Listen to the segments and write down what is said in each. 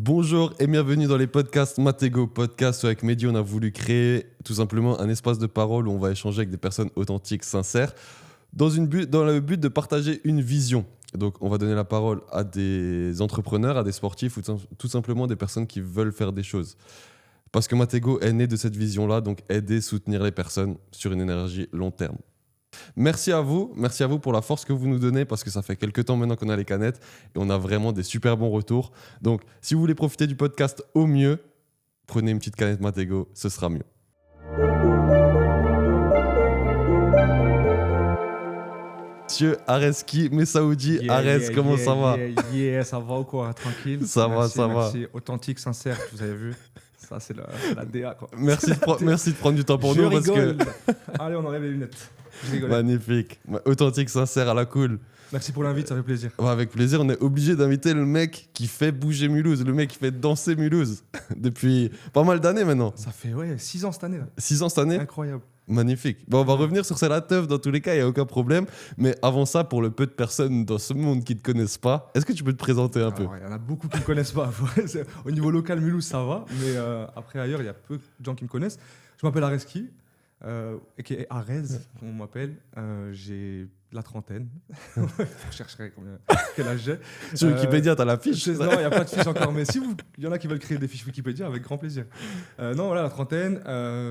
Bonjour et bienvenue dans les podcasts Matego Podcast. Avec Mehdi, on a voulu créer tout simplement un espace de parole où on va échanger avec des personnes authentiques, sincères, dans le but de partager une vision. Donc, on va donner la parole à des entrepreneurs, à des sportifs ou tout simplement des personnes qui veulent faire des choses. Parce que Matego est né de cette vision-là, donc aider, soutenir les personnes sur une énergie long terme. Merci à vous pour la force que vous nous donnez parce que ça fait quelques temps maintenant qu'on a les canettes et on a vraiment des super bons retours. Donc, si vous voulez profiter du podcast au mieux, prenez une petite canette Matego, ce sera mieux. Monsieur Areski Messaoudi, comment ça va? Ça va ou quoi? Tranquille. Ça va. Merci. Authentique, sincère, vous avez vu. Ça, c'est la DA, quoi. Merci de prendre du temps pour nous. Rigole. Allez, on enlève les lunettes. Magnifique. Authentique, sincère, à la cool. Merci pour l'invite, ça fait plaisir. Ouais, avec plaisir, on est obligé d'inviter le mec qui fait bouger Mulhouse, le mec qui fait danser Mulhouse depuis pas mal d'années maintenant. Ça fait 6 ans cette année. Là. 6 ans cette année? Incroyable. Magnifique. Bon, on va revenir sur la teuf dans tous les cas, il n'y a aucun problème. Mais avant ça, pour le peu de personnes dans ce monde qui ne te connaissent pas, est-ce que tu peux te présenter un peu? Il y en a beaucoup qui ne me connaissent pas. Au niveau local, Mulhouse, ça va. Mais après, ailleurs, il y a peu de gens qui me connaissent. Je m'appelle Areski. Qui est Arez, on m'appelle. J'ai la trentaine. Je chercherai quel âge j'ai. Sur Wikipédia, t'as la fiche? Non, il n'y a pas de fiche encore. Mais si il y en a qui veulent créer des fiches Wikipédia, avec grand plaisir. Non, voilà, la trentaine.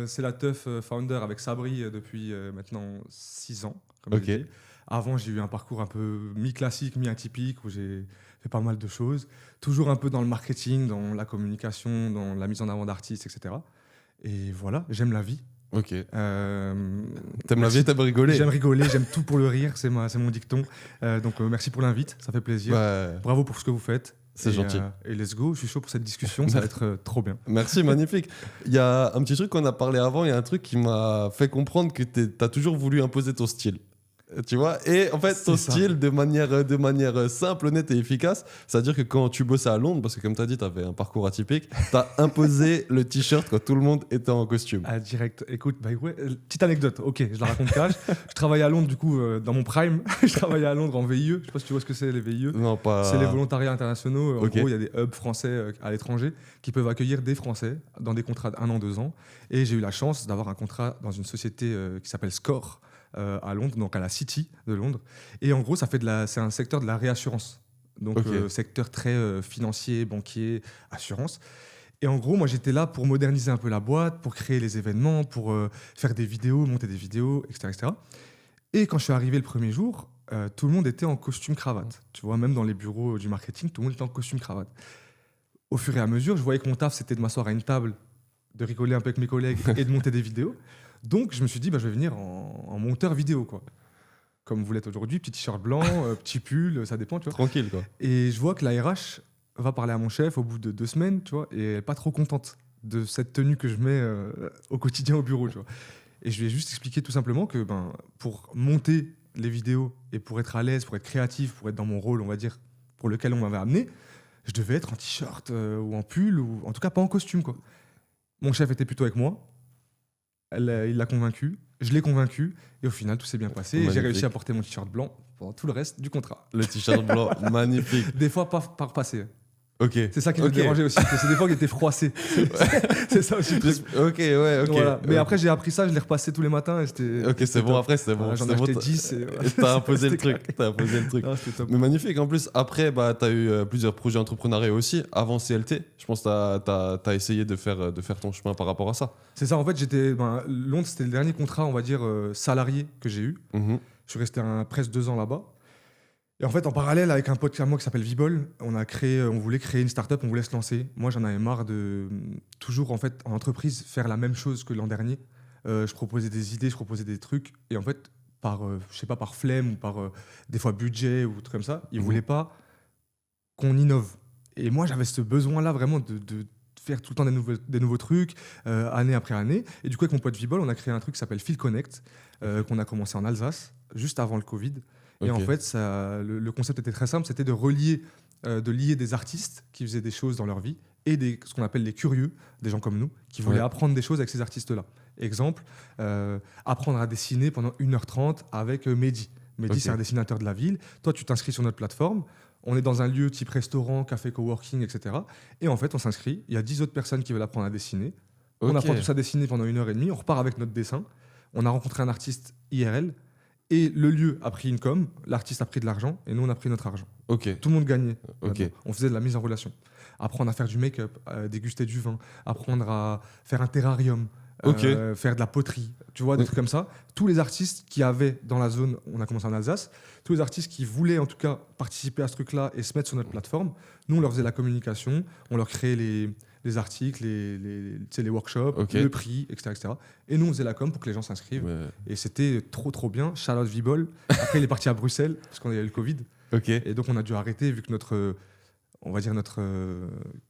C'est la teuf founder avec Sabri depuis maintenant 6 ans. Comme Ok. je dis. Avant, j'ai eu un parcours un peu mi-classique, mi-atypique, où j'ai fait pas mal de choses. Toujours un peu dans le marketing, dans la communication, dans la mise en avant d'artistes, etc. Et voilà, j'aime la vie. Ok. T'aimes la vie, t'aimes rigoler? J'aime rigoler, j'aime tout pour le rire, c'est mon dicton. Donc merci pour l'invite, ça fait plaisir. Ouais. Bravo pour ce que vous faites. C'est gentil. Et let's go, je suis chaud pour cette discussion, ça va être trop bien. Merci, magnifique. Il y a un petit truc qu'on a parlé avant, il y a un truc qui m'a fait comprendre que t'as toujours voulu imposer ton style. Tu vois, et en fait ton style de manière simple, honnête et efficace, c'est-à-dire que quand tu bossais à Londres, parce que comme tu as dit tu avais un parcours atypique, tu as imposé le t-shirt quand tout le monde était en costume. Direct, écoute, petite anecdote, ok, je la raconte cash. Je travaillais à Londres du coup dans mon prime, je travaillais à Londres en VIE, je sais pas si tu vois ce que c'est les VIE. Non, pas... C'est les volontariats internationaux, en Okay. gros il y a des hubs français à l'étranger qui peuvent accueillir des Français dans des contrats d'1 an, 2 ans, et j'ai eu la chance d'avoir un contrat dans une société qui s'appelle Score, à Londres, donc à la City de Londres. Et en gros, c'est un secteur de la réassurance. Donc, secteur très financier, banquier, assurance. Et en gros, moi, j'étais là pour moderniser un peu la boîte, pour créer les événements, pour faire des vidéos, monter des vidéos, etc., etc. Et quand je suis arrivé le premier jour, tout le monde était en costume-cravate. Tu vois, même dans les bureaux du marketing, tout le monde était en costume-cravate. Au fur et à mesure, je voyais que mon taf, c'était de m'asseoir à une table, de rigoler un peu avec mes collègues et de monter des vidéos. Donc, je me suis dit, je vais venir en monteur vidéo, quoi. Comme vous l'êtes aujourd'hui, petit t-shirt blanc, petit pull, ça dépend, tu vois. Tranquille, quoi. Et je vois que la RH va parler à mon chef au bout de 2 semaines, tu vois, et elle n'est pas trop contente de cette tenue que je mets au quotidien au bureau, tu vois. Et je lui ai juste expliqué tout simplement que pour monter les vidéos et pour être à l'aise, pour être créatif, pour être dans mon rôle, on va dire, pour lequel on m'avait amené, je devais être en t-shirt ou en pull, ou en tout cas pas en costume, quoi. Mon chef était plutôt avec moi. Il l'a convaincu, je l'ai convaincu, et au final, tout s'est bien passé. Et j'ai réussi à porter mon t-shirt blanc pendant tout le reste du contrat. Le t-shirt blanc, magnifique. Des fois, pas passé. Ok. C'est ça qui me dérangeait aussi, c'est des fois qu'il était froissé. C'est ça aussi. Ok, ouais, ok. Voilà. Mais après, j'ai appris ça, je l'ai repassé tous les matins. Et c'était, ok, c'est bon, après, c'est bon. Voilà, j'en ai acheté 10. Et t'as imposé le truc. Non, c'était top. Mais magnifique. En plus, après, t'as eu plusieurs projets entrepreneuriaux aussi. Avant CLT, je pense que t'as essayé de faire ton chemin par rapport à ça. C'est ça, en fait, Londres, c'était le dernier contrat, on va dire, salarié que j'ai eu. Mm-hmm. Je suis resté presque 2 ans là-bas. Et en fait, en parallèle, avec un pote à moi qui s'appelle Vibol, on voulait créer une start-up, on voulait se lancer. Moi, j'en avais marre de toujours, en fait, en entreprise, faire la même chose que l'an dernier. Je proposais des idées, je proposais des trucs. Et en fait, par flemme ou par des fois budget ou trucs comme ça, ils ne voulaient pas qu'on innove. Et moi, j'avais ce besoin-là vraiment de faire tout le temps des nouveaux trucs, année après année. Et du coup, avec mon pote Vibol, on a créé un truc qui s'appelle Feel Connect, qu'on a commencé en Alsace, juste avant le Covid. Et en fait, le concept était très simple, c'était de lier des artistes qui faisaient des choses dans leur vie et ce qu'on appelle les curieux, des gens comme nous, qui voulaient apprendre des choses avec ces artistes-là. Exemple, apprendre à dessiner pendant 1h30 avec Mehdi. Mehdi, c'est un dessinateur de la ville. Toi, tu t'inscris sur notre plateforme. On est dans un lieu type restaurant, café, coworking, etc. Et en fait, on s'inscrit. Il y a 10 autres personnes qui veulent apprendre à dessiner. On apprend tout ça à dessiner pendant 1h30. On repart avec notre dessin. On a rencontré un artiste IRL. Et le lieu a pris une com. L'artiste a pris de l'argent. Et nous, on a pris notre argent. Tout le monde gagnait. On faisait de la mise en relation. Apprendre à faire du make-up, à déguster du vin. Apprendre à faire un terrarium. Faire de la poterie, tu vois, des trucs comme ça. Tous les artistes qui avaient dans la zone, on a commencé en Alsace, tous les artistes qui voulaient en tout cas participer à ce truc-là et se mettre sur notre plateforme, nous on leur faisait la communication, on leur créait les articles, les workshops, le prix, etc. Et nous on faisait la com pour que les gens s'inscrivent. Et c'était trop bien. Shout out Vibol. Après il est parti à Bruxelles parce qu'on a eu le Covid. Et donc on a dû arrêter vu que notre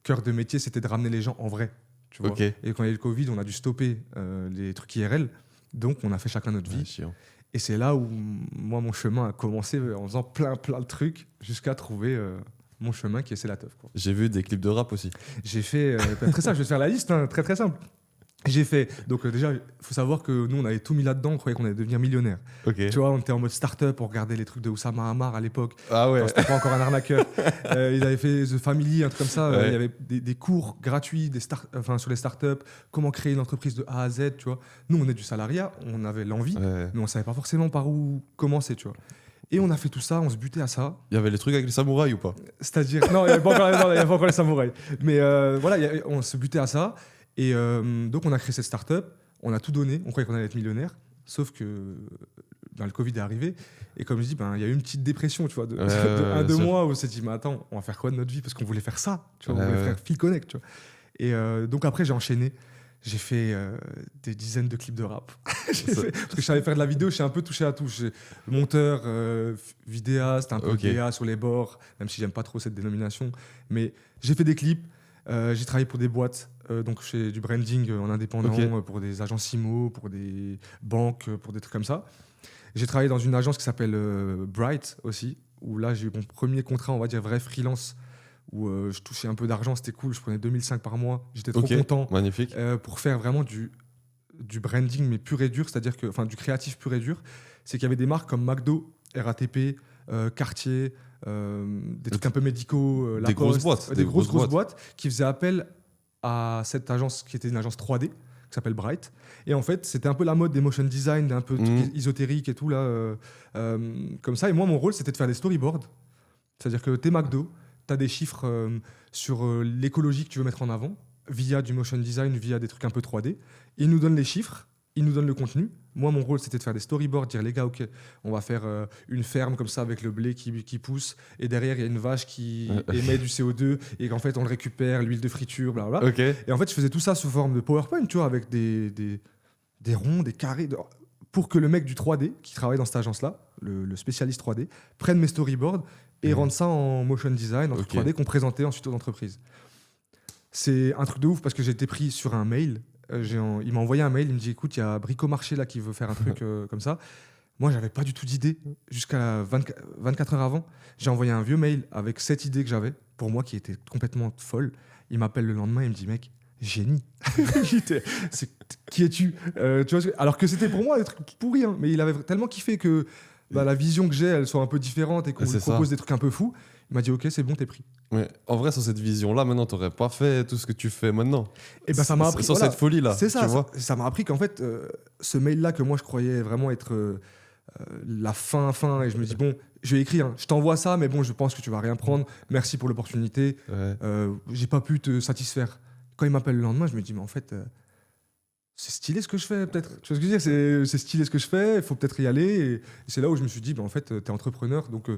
cœur de métier c'était de ramener les gens en vrai. Tu vois. Et quand il y a eu le Covid, on a dû stopper les trucs IRL. Donc, on a fait chacun notre vie. Et c'est là où, moi, mon chemin a commencé en faisant plein de trucs jusqu'à trouver mon chemin qui est C'est la teuf. J'ai vu des clips de rap aussi. J'ai fait... très simple, je vais te faire la liste, hein, très simple. J'ai fait... Donc déjà, il faut savoir que nous, on avait tout mis là-dedans, on croyait qu'on allait devenir millionnaire. Tu vois, on était en mode start-up, on regardait les trucs de Oussama Hamar à l'époque. Ah ouais. C'était pas encore un arnaqueur. Ils avaient fait The Family, un truc comme ça. Il y avait des cours gratuits sur les start-up, comment créer une entreprise de A à Z, tu vois. Nous, on est du salariat, on avait l'envie, mais on savait pas forcément par où commencer, tu vois. Et on a fait tout ça, on se butait à ça. Il y avait les trucs avec les samouraïs ou pas? C'est-à-dire... Non, il n'y avait pas encore les samouraïs. Mais voilà, on se butait à ça. Et donc, on a créé cette start-up, on a tout donné, on croyait qu'on allait être millionnaire, sauf que le Covid est arrivé. Et comme je dis, il y a eu une petite dépression, tu vois, de 1-2 mois où on s'est dit, mais attends, on va faire quoi de notre vie? Parce qu'on voulait faire ça, tu vois, on voulait faire Feel Connect, tu vois. Et donc après, j'ai enchaîné. J'ai fait des dizaines de clips de rap. Parce que je savais faire de la vidéo, je suis un peu touché à tout. Monteur, vidéaste, un peu DA sur les bords, même si j'aime pas trop cette dénomination. Mais j'ai fait des clips. J'ai travaillé pour des boîtes, donc je fais du branding en indépendant, pour des agences IMO, pour des banques, pour des trucs comme ça. J'ai travaillé dans une agence qui s'appelle Bright aussi, où là j'ai eu mon premier contrat, on va dire vrai freelance, où je touchais un peu d'argent, c'était cool, je prenais 2005 par mois, j'étais trop content. Magnifique. Pour faire vraiment du branding mais pur et dur, c'est-à-dire que, enfin du créatif pur et dur, c'est qu'il y avait des marques comme McDo, RATP, Cartier, des trucs un peu médicaux, des grosses boîtes, des grosses boîtes qui faisaient appel à cette agence qui était une agence 3D qui s'appelle Bright. Et en fait, c'était un peu la mode des motion design, un peu ésotérique et tout là, comme ça. Et moi, mon rôle, c'était de faire des storyboards. C'est-à-dire que t'es McDo, t'as des chiffres sur l'écologie que tu veux mettre en avant via du motion design, via des trucs un peu 3D. Ils nous donnent les chiffres, ils nous donnent le contenu. Moi, mon rôle, c'était de faire des storyboards, dire les gars, ok, on va faire une ferme comme ça avec le blé qui pousse, et derrière, il y a une vache qui émet du CO2, et qu'en fait, on le récupère, l'huile de friture, blablabla. Et en fait, je faisais tout ça sous forme de PowerPoint, tu vois, avec des ronds, des carrés, pour que le mec du 3D, qui travaille dans cette agence-là, le spécialiste 3D, prenne mes storyboards et rende ça en motion design, en 3D, qu'on présentait ensuite aux entreprises. C'est un truc de ouf, parce que j'ai été pris sur un mail. Il m'a envoyé un mail, il me dit écoute, il y a Bricomarché là qui veut faire un truc comme ça. Moi, j'avais pas du tout d'idée jusqu'à 24 heures avant. J'ai envoyé un vieux mail avec 7 idées que j'avais pour moi qui étaient complètement folles. Il m'appelle le lendemain, il me dit mec, génie. Qui es-tu? Tu vois, alors que c'était pour moi des trucs pourris, hein, mais il avait tellement kiffé que la vision que j'ai, elle soit un peu différente et qu'on lui propose des trucs un peu fous. Il m'a dit ok, c'est bon, t'es pris. Ouais. En vrai, sur cette vision-là, maintenant, t'aurais pas fait tout ce que tu fais maintenant. Et ça m'a appris. Sur cette folie-là. C'est ça. Tu vois, ça m'a appris qu'en fait, ce mail-là que moi je croyais vraiment être la fin, et je me dis bon, je vais écrire, hein, je t'envoie ça, mais bon, je pense que tu vas rien prendre. Merci pour l'opportunité. J'ai pas pu te satisfaire. Quand il m'appelle le lendemain, je me dis mais en fait, c'est stylé ce que je fais, peut-être. Tu vois ce que je veux dire? C'est stylé ce que je fais. Il faut peut-être y aller. Et c'est là où je me suis dit en fait, t'es entrepreneur, donc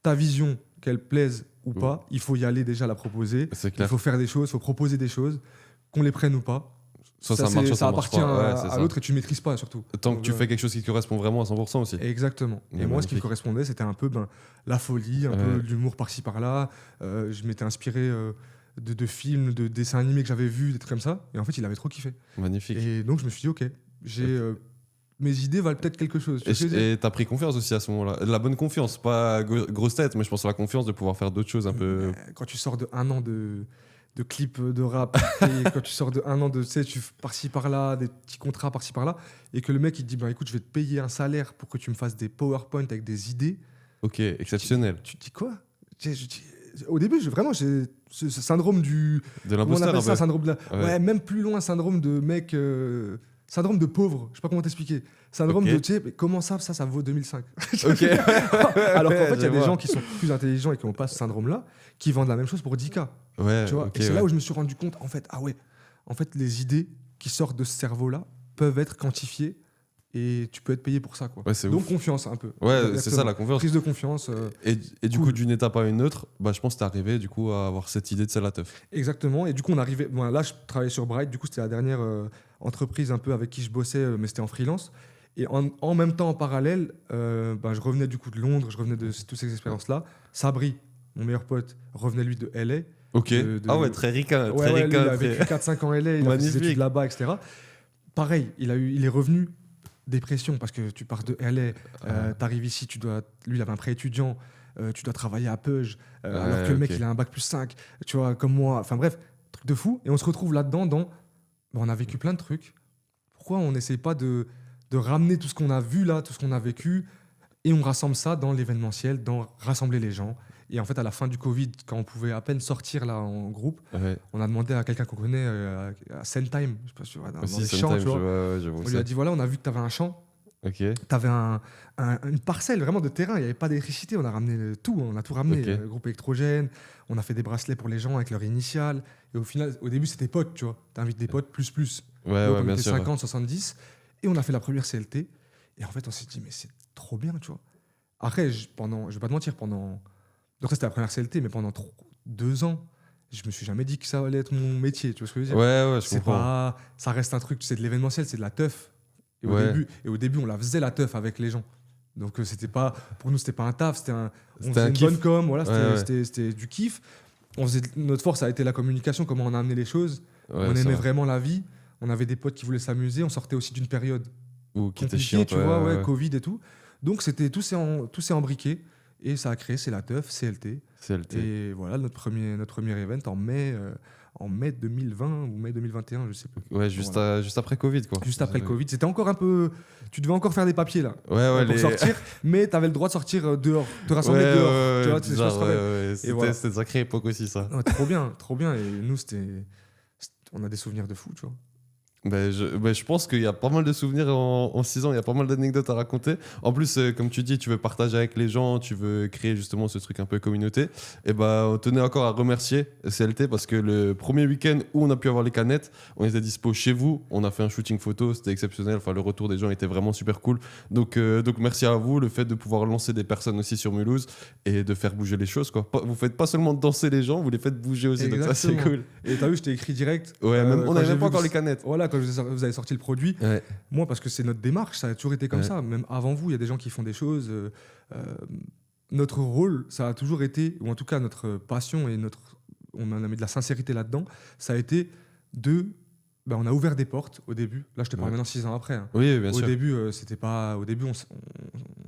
ta vision, qu'elle plaise ou pas, il faut y aller déjà la proposer. Il faut faire des choses, il faut proposer des choses, qu'on les prenne ou pas. Ça marche, ça appartient à l'autre et tu ne maîtrises pas surtout. Tant que tu fais quelque chose qui correspond vraiment à 100% aussi. Exactement. Et moi, ce qui me correspondait, c'était un peu la folie, un peu l'humour par-ci par-là. Je m'étais inspiré de films, de dessins animés que j'avais vus, des trucs comme ça. Et en fait, il avait trop kiffé. Magnifique. Et donc, je me suis dit, ok, mes idées valent peut-être quelque chose. Et t'as pris confiance aussi à ce moment-là. La bonne confiance, pas grosse tête, mais je pense à la confiance de pouvoir faire d'autres choses un peu. Quand tu sors de 1 an de clips de rap, et quand tu sors de 1 an de, tu sais, par-ci par-là, des petits contrats par-ci par-là, et que le mec il te dit, écoute, je vais te payer un salaire pour que tu me fasses des PowerPoint avec des idées. Ok, exceptionnel. Tu te dis quoi? Au début, vraiment, j'ai ce syndrome du. De Comment on l'imposteur, appelle un ça, peu. syndrome de Ouais. ouais, même plus loin, syndrome de mec. Syndrome de pauvre, je sais pas comment t'expliquer. Syndrome Ok. de, tu sais, mais comment ça vaut 2005. Ok. Alors qu'en fait, il y Je a des vois. gens qui sont plus intelligents et qui n'ont pas ce syndrome-là, qui vendent la même chose pour 10K. Ouais, Tu vois. ok, Et c'est ouais. là où je me suis rendu compte, en fait, ah ouais, en fait, les idées qui sortent de ce cerveau-là peuvent être quantifiées et tu peux être payé pour ça, quoi. Ouais, c'est Donc ouf. confiance un peu. Ouais, c'est Exactement. ça la confiance. Prise de confiance. Et du cool. coup, d'une étape à une autre, bah, je pense que t'es arrivé du coup à avoir cette idée de c'est la teuf. Exactement. Et du coup, on arrivait. Bon, là, je travaillais sur Bright. Du coup, c'était la dernière entreprise un peu avec qui je bossais, mais c'était en freelance. Et en même temps, en parallèle, je revenais du coup de Londres, je revenais de toutes ces expériences-là. Sabri, mon meilleur pote, revenait lui de LA. Ok. Ah ouais, très ricain. Ouais, Très ouais, lui, il ricain, a vécu 4-5 ans en LA, il a fait ses Magnifique. études là-bas, etc. Pareil, il est revenu, dépression, parce que tu pars de LA, t'arrives ici, lui, il avait un prêt étudiant, tu dois travailler à Peuge, alors que le mec, ok. il a un bac plus 5, tu vois, comme moi. Enfin bref, truc de fou. Et on se retrouve là-dedans on a vécu plein de trucs. Pourquoi on n'essaie pas de ramener tout ce qu'on a vu là, tout ce qu'on a vécu, et on rassemble ça dans l'événementiel, dans rassembler les gens. Et en fait, à la fin du Covid, quand on pouvait à peine sortir là en groupe, Ouais. on a demandé à quelqu'un qu'on connaît, à Sendtime, je sais pas si tu vois, dans Aussi, les champs, Sometime, tu vois. je vois On où lui a c'est. dit voilà, on a vu que tu avais un champ, Ok. tu avais une parcelle vraiment de terrain, il n'y avait pas d'électricité, on a ramené tout, on a tout ramené, Ok. groupe électrogène, on a fait des bracelets pour les gens avec leur initiale. Et au final, au début, c'était potes, tu vois. Tu invites des potes plus. Ouais, Donc ouais, on bien était sûr. 50, 70, et on a fait la première CLT. Et en fait, on s'est dit, mais c'est trop bien, tu vois. Après, je vais pas te mentir, donc ça, c'était la première CLT, mais pendant 2 ans, je me suis jamais dit que ça allait être mon métier, tu vois ce que je veux dire. Ouais, ouais, je C'est comprends. pas, ça reste un truc, c'est de l'événementiel, c'est de la teuf. Et Ouais. au début, on la faisait la teuf avec les gens. Donc c'était pas, pour nous, c'était pas un taf, on C'était faisait un une kiff. bonne com, voilà, Ouais, ouais. c'était du kiff. Notre force a été la communication, comment on a amené les choses. Ouais, On c'est aimait vrai. vraiment la vie. On avait des potes qui voulaient s'amuser. On sortait aussi d'une période Ou qui était compliquée, chiant, tu ouais, vois, ouais. Covid et tout. Donc tout s'est embriqué et ça a créé, c'est la teuf, CLT. CLT. Et voilà notre premier event en mai 2020 ou mai 2021, je sais plus. Ouais, Voilà. juste après Covid, quoi. Juste après le Covid, c'était encore un peu. Tu devais encore faire des papiers là Ouais, ouais, pour sortir, mais tu avais le droit de sortir dehors, te rassembler Ouais, dehors. ouais, Tu vois, ouais, tu sais, je sais pas si tu te bizarre, rappelles. ouais, ouais. Et voilà. C'était une sacrée époque aussi, ça. Ouais, trop bien. Et nous, on a des souvenirs de fou, tu vois. Je pense qu'il y a pas mal de souvenirs en 6 ans, il y a pas mal d'anecdotes à raconter. En plus, comme tu dis, tu veux partager avec les gens, tu veux créer justement ce truc un peu communauté. Et on tenait encore à remercier CLT parce que le premier week-end où on a pu avoir les canettes, on était dispo chez vous, on a fait un shooting photo, c'était exceptionnel. Enfin, le retour des gens était vraiment super cool. Donc merci à vous, le fait de pouvoir lancer des personnes aussi sur Mulhouse et de faire bouger les choses, quoi. Vous faites pas seulement danser les gens, vous les faites bouger aussi. Donc ça, c'est Exactement. cool. Et t'as vu, je t'ai écrit direct. Ouais, même, on quand n'avait j'ai même pas vu encore que- les canettes. Voilà, quand vous avez sorti le produit, Ouais. moi, parce que c'est notre démarche, ça a toujours été comme Ouais. ça. Même avant vous, il y a des gens qui font des choses. Notre rôle, ça a toujours été, ou en tout cas notre passion et on a mis de la sincérité là-dedans, ça a été on a ouvert des portes au début. Là, je te parle Ouais. maintenant 6 ans après. Hein. Oui, bien Au sûr. début, c'était pas. Au début, on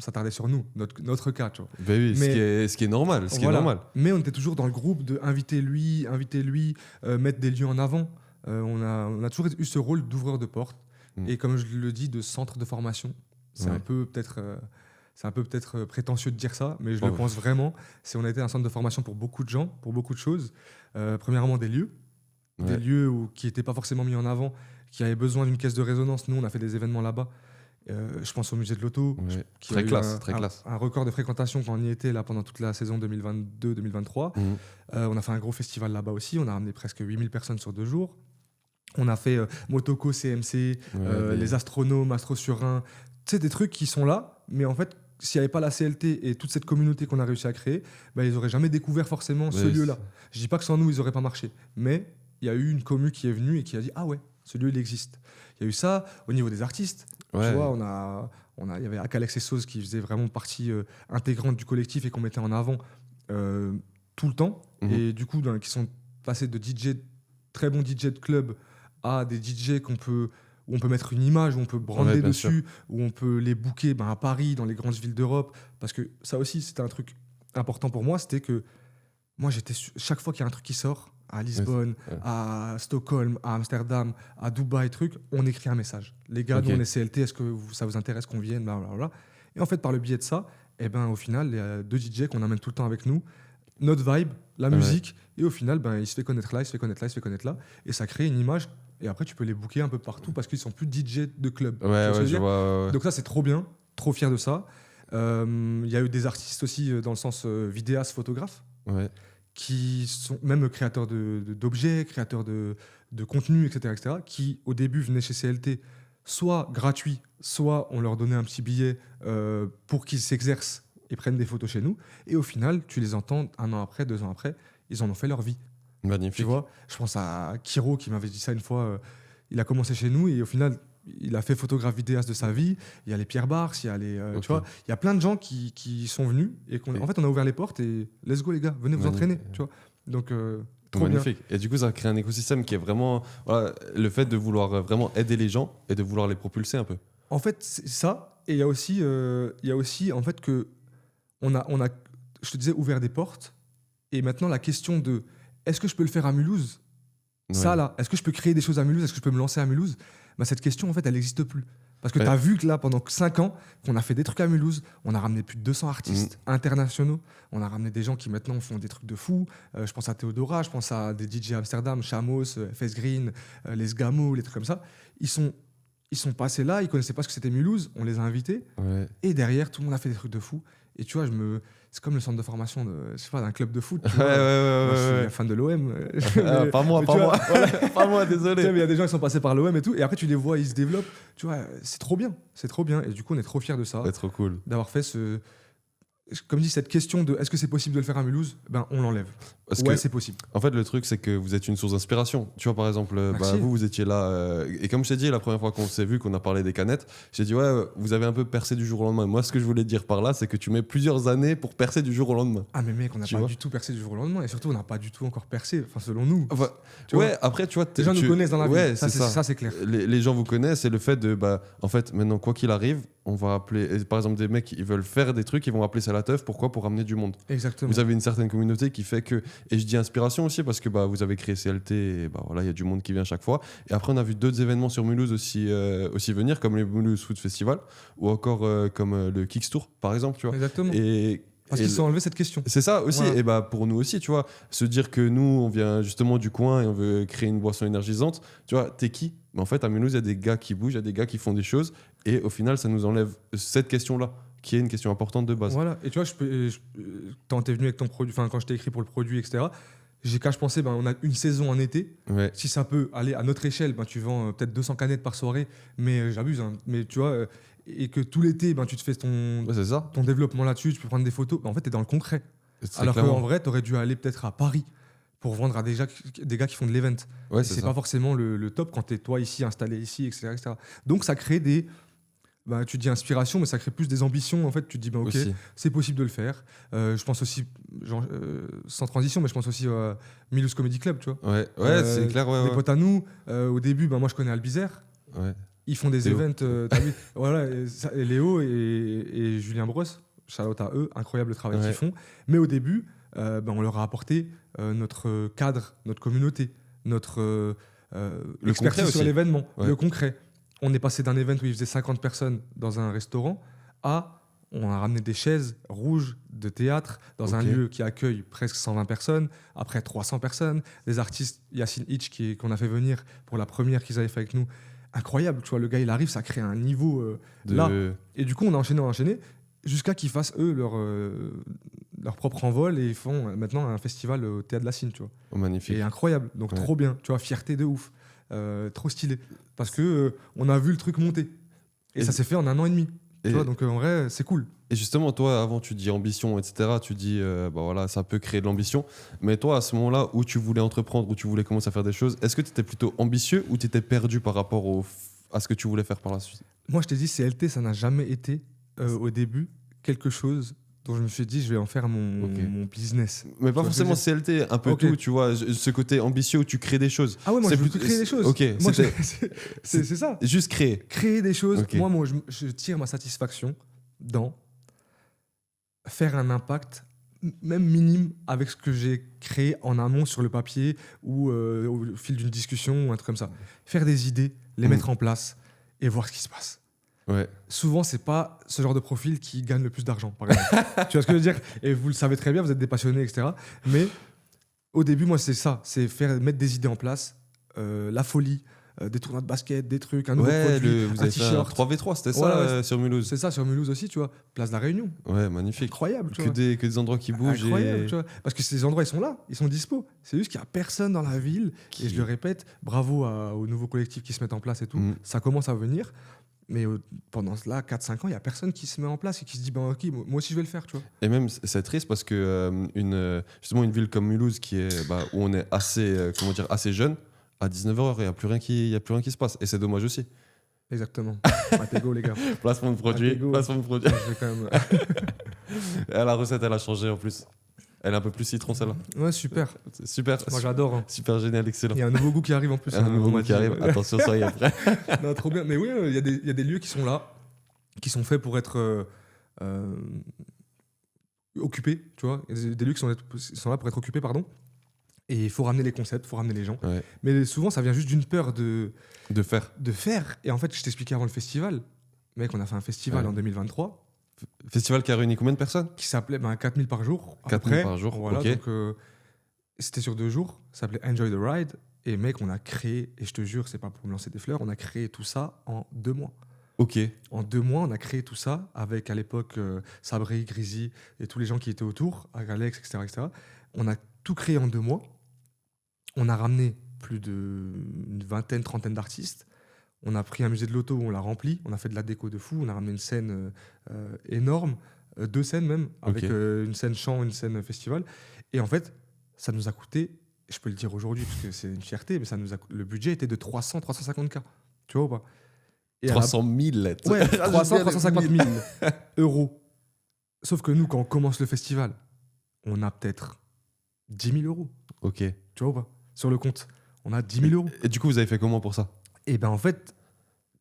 s'attardait sur nous, notre cas, tu vois. Ben oui, Mais- ce qui est normal. Ce qui est Voilà. normal. Mais on était toujours dans le groupe de inviter lui, mettre des lieux en avant. On a toujours eu ce rôle d'ouvreur de porte. Mm. Et comme je le dis, de centre de formation. C'est Ouais. un peu peut-être prétentieux de dire ça, mais je Oh. le pense vraiment. On a été un centre de formation pour beaucoup de gens, pour beaucoup de choses. Premièrement, des lieux. Des Ouais. lieux qui n'étaient pas forcément mis en avant, qui avaient besoin d'une caisse de résonance. Nous, on a fait des événements là-bas. Je pense au musée de l'auto, Ouais. qui Très a eu classe, très classe. un record de fréquentation quand on y était là, pendant toute la saison 2022-2023. Mhm. On a fait un gros festival là-bas aussi. On a ramené presque 8000 personnes sur 2 jours. On a fait Motoko, CMC, les astronomes, Astro sur Rhin. Tu sais, des trucs qui sont là, mais en fait, s'il n'y avait pas la CLT et toute cette communauté qu'on a réussi à créer, ils n'auraient jamais découvert forcément ce Ouais, lieu-là. Je dis pas que sans nous, ils n'auraient pas marché. Mais il y a eu une commu qui est venue et qui a dit « Ah ouais, ce lieu, il existe ». Il y a eu ça au niveau des artistes. Ouais. Tu vois, il y avait Akalex et Sauce qui faisait vraiment partie intégrante du collectif et qu'on mettait en avant tout le temps. Mhm. Et du coup, qui sont passés de DJ, très bons DJ de club, à des DJ où on peut mettre une image, où on peut brander Ouais, bien dessus, où on peut les booker à Paris, dans les grandes villes d'Europe. Parce que ça aussi, c'était un truc important pour moi, c'était que moi, chaque fois qu'il y a un truc qui sort, à Lisbonne, Ouais. à Stockholm, à Amsterdam, à Dubaï, on écrit un message. Les gars, Ok. nous on est CLT, est-ce que ça vous intéresse qu'on vienne, blablabla. Et en fait, par le biais de ça, au final, il y a 2 DJ qu'on amène tout le temps avec nous. notre vibe, la Ouais. musique, et au final, ben, il se fait connaître là, il se fait connaître là, il se fait connaître là, et ça crée une image, et après tu peux les booker un peu partout parce qu'ils sont plus DJ de club. Tu vois Ouais, ce que je ouais, veux je dire. vois. Ouais. Donc ça, c'est trop bien, trop fier de ça. Il y a eu des artistes aussi dans le sens vidéastes, photographes, Ouais. qui sont même créateurs d'objets, créateurs de contenu, etc., qui au début venaient chez CLT soit gratuits, soit on leur donnait un petit billet pour qu'ils s'exercent et prennent des photos chez nous. Et au final, tu les entends 1 an après, 2 ans après, ils en ont fait leur vie. Tu Magnifique. vois, je pense à Kiro qui m'avait dit ça une fois. Il a commencé chez nous et au final, il a fait photographe vidéaste de sa vie. Il y a les Pierre Bars, il y a les, Ok. tu vois, il y a plein de gens qui sont venus et Et- en fait, on a ouvert les portes et let's go les gars, venez vous Magnifique. entraîner, tu vois. Donc trop bien. Magnifique. Et du coup, ça crée un écosystème qui est vraiment. Voilà, le fait de vouloir vraiment aider les gens et de vouloir les propulser un peu. En fait, c'est ça. Et il y a aussi en fait que on a, je te disais, ouvert des portes. Et maintenant, la question de est-ce que je peux le faire à Mulhouse? Ça Ouais. là, est-ce que je peux créer des choses à Mulhouse? Est-ce que je peux me lancer à Mulhouse? Bah, cette question, en fait, elle n'existe plus. Parce que Ouais. tu as vu que là, pendant 5 ans, qu'on a fait des trucs à Mulhouse, on a ramené plus de 200 artistes internationaux, on a ramené des gens qui maintenant font des trucs de fou. Je pense à Théodora, je pense à des DJ Amsterdam, Chamos, FS Green, les Sgamo, les trucs comme ça. Ils sont passés là, ils connaissaient pas ce que c'était Mulhouse, on les a invités, Ouais. et derrière, tout le monde a fait des trucs de fou. Et tu vois, c'est comme le centre de formation d'un club de foot. Tu Ouais, vois. ouais, Moi, je ouais, suis fan de l'OM. Ah, pas moi, pas moi. Pas moi, Tu sais, désolé. mais il y a des gens qui sont passés par l'OM et tout, et après tu les vois, ils se développent. Tu vois, c'est trop bien, c'est trop bien. Et du coup, on est trop fiers de ça, C'est trop cool. d'avoir fait comme dit, cette question de est-ce que c'est possible de le faire à Mulhouse, ben on l'enlève. Parce Ouais, que, c'est possible. en fait, le truc, c'est que vous êtes une source d'inspiration. Tu vois, par exemple, Merci. vous étiez là. Et comme je t'ai dit, la première fois qu'on s'est vu, qu'on a parlé des canettes, j'ai dit, ouais, vous avez un peu percé du jour au lendemain. Moi, ce que je voulais dire par là, c'est que tu mets plusieurs années pour percer du jour au lendemain. Ah, mais mec, on n'a Tu pas vois. du tout percé du jour au lendemain, et surtout, on n'a pas du tout encore percé, enfin, selon nous. Enfin, Tu ouais, vois. après, tu vois. Les gens nous connaissent dans la ouais, vie, c'est ça. ça c'est clair. Les gens vous connaissent et le fait de, en fait, maintenant, quoi qu'il arrive, on va appeler, et par exemple, des mecs qui veulent faire des trucs, ils vont appeler ça la teuf. Pourquoi? Pour ramener du monde. Exactement. Vous avez une certaine communauté qui fait que, et je dis inspiration aussi parce que vous avez créé CLT et voilà, il y a du monde qui vient chaque fois. Et après, on a vu d'autres événements sur Mulhouse aussi venir, comme les Mulhouse Food Festival ou encore comme le Kicks Tour, par exemple, tu vois. Exactement. Et, Parce et qu'ils se sont enlevés cette question. c'est ça aussi, Voilà. et pour nous aussi, tu vois, se dire que nous, on vient justement du coin et on veut créer une boisson énergisante, tu vois, t'es qui? Mais en fait, à Mulhouse, il y a des gars qui bougent, il y a des gars qui font des choses, et au final, ça nous enlève cette question-là, qui est une question importante de base. Voilà. Et tu vois, quand t'es venu avec ton produit, enfin quand je t'ai écrit pour le produit, etc. Quand je pensais, on a une saison en été. Ouais, Si ça peut aller à notre échelle, tu vends peut-être 200 canettes par soirée, mais j'abuse. Hein. Mais tu vois, et que tout l'été, tu te fais ouais, c'est ça. ton développement là-dessus, tu peux prendre des photos. En fait, t'es dans le concret. C'est Alors clairement. qu'en vrai, t'aurais dû aller peut-être à Paris pour vendre à des gars qui font de l'event. Ouais, Et c'est c'est ça. pas forcément le top quand t'es toi ici, installé ici, etc. Donc ça crée des. Tu dis inspiration, mais ça crée plus des ambitions. En fait, tu te dis, ok, Aussi. c'est possible de le faire. Je pense aussi, sans transition, mais je pense aussi à Mulhouse Comedy Club, tu vois. Ouais, c'est clair, Des ouais. potes à nous, au début, moi je connais Albizer. Ouais. Ils font des Léo. events, t'as vu voilà, et Léo et Julien Brosse, shout out à eux, incroyable le travail Ouais. qu'ils font. Mais au début, on leur a apporté notre cadre, notre communauté, notre concret expertise sur aussi. l'événement, Ouais. le concret. On est passé d'un event où il faisait 50 personnes dans un restaurant à on a ramené des chaises rouges de théâtre dans un Ok. lieu qui accueille presque 120 personnes, après 300 personnes, des artistes, Yacine Hitch qu'on a fait venir pour la première qu'ils avaient fait avec nous. Incroyable, tu vois, le gars il arrive, ça crée un niveau là. Et du coup, on a enchaîné, jusqu'à qu'ils fassent eux leur propre envol et ils font maintenant un festival au Théâtre de la Cine, tu vois. Oh, magnifique. Et incroyable, donc Ouais. trop bien, tu vois, fierté de ouf, trop stylé. Parce que on a vu le truc monter. Et, Et- ça s'est fait en 1 an et demi. Et- Tu vois, donc en vrai, c'est cool. Et justement, toi, avant, tu dis ambition, etc. Tu dis, voilà, ça peut créer de l'ambition. Mais toi, à ce moment-là, où tu voulais entreprendre, où tu voulais commencer à faire des choses, est-ce que tu étais plutôt ambitieux ou tu étais perdu par rapport à ce que tu voulais faire par la suite? Moi, je t'ai dit, CLT, ça n'a jamais été, au début, quelque chose dont je me suis dit, je vais en faire mon business. Mais pas Tu vois ce que forcément je veux CLT, un peu Ok. tout, tu vois, ce côté ambitieux où tu crées des choses. Ah ouais, moi, C'est je veux plutôt- créer des choses. Ok, Moi, c'était- c'est ça. Juste créer. Créer des choses. Ok. Moi, je tire ma satisfaction dans faire un impact, même minime, avec ce que j'ai créé en amont sur le papier ou au fil d'une discussion ou un truc comme ça. Faire des idées, les Mm. mettre en place et voir ce qui se passe. Ouais. Souvent, c'est pas ce genre de profil qui gagne le plus d'argent, par exemple. Tu vois ce que je veux dire? Et vous le savez très bien, vous êtes des passionnés, etc. Mais au début, moi, c'est ça. C'est mettre des idées en place, la folie, des tournois de basket, des trucs, un nouveau Ouais, produit, vous un avez fait un t-shirt. 3v3, c'était ça Voilà, sur Mulhouse. C'est ça, sur Mulhouse aussi, tu vois. Place de la Réunion. Ouais, magnifique. Incroyable, tu Que vois. des endroits qui bougent. Incroyable, et... tu vois. Parce que ces endroits, ils sont là, ils sont dispo. C'est juste qu'il n'y a personne dans la ville. Qui- Et je le répète, bravo aux nouveaux collectifs qui se mettent en place et tout. Mm. Ça commence à venir. Mais pendant cela, 4-5 ans, il n'y a personne qui se met en place et qui se dit, ben, ok, moi aussi je vais le faire, tu vois. Et même, c'est triste parce que justement, une ville comme Mulhouse, qui est, où on est assez, assez jeune, à 19h, il n'y a plus rien qui se passe. Et c'est dommage aussi. Exactement. Matego, les gars. Placement de produit. Matego. Placement de produit. Je vais quand même... Et la recette, elle a changé en plus. Elle est un peu plus citron, celle-là. Ouais, super. C'est super. Moi, j'adore. Hein. Super génial, excellent. Il y a un nouveau goût qui arrive en plus. Un hein, nouveau on goût m'a qui dit. arrive. Attention, soyez prêts. Non, trop bien. Mais oui, il y a des lieux qui sont là, qui sont faits pour être occupés, tu vois. Il y a des lieux qui sont là pour être occupés, pardon. Et il faut ramener les concepts, il faut ramener les gens. Ouais. Mais souvent, ça vient juste d'une peur de faire. Et en fait, je t'expliquais avant le festival. Mec, on a fait un festival Ouais. en 2023 Festival qui a réuni combien de personnes? qui s'appelait 4000 par jour. à peu 4000 près. par jour, Voilà, ok. donc, c'était sur 2 jours. Ça s'appelait Enjoy the Ride. Et mec, on a créé, et je te jure, c'est pas pour me lancer des fleurs, on a créé tout ça en 2 mois. Ok. En 2 mois, on a créé tout ça avec, à l'époque, Sabri, Grizy et tous les gens qui étaient autour, Alex, etc., etc. On a tout créé en 2 mois. On a ramené plus d'une vingtaine, trentaine d'artistes. On a pris un musée de l'auto où on l'a rempli. On a fait de la déco de fou. On a ramené une scène énorme, 2 scènes même, avec Ok. une scène chant, une scène festival. Et en fait, ça nous a coûté, je peux le dire aujourd'hui parce que c'est une fierté, mais le budget était de 300-350K. Tu vois ou pas? Et à la- 300 000 lettres. Ouais, 300-350 000. 000 euros. Sauf que nous, quand on commence le festival, on a peut-être 10 000 euros. Ok. Tu vois ou pas? Sur le compte, on a 10 000 euros. Et du coup, vous avez fait comment pour ça? Et ben en fait,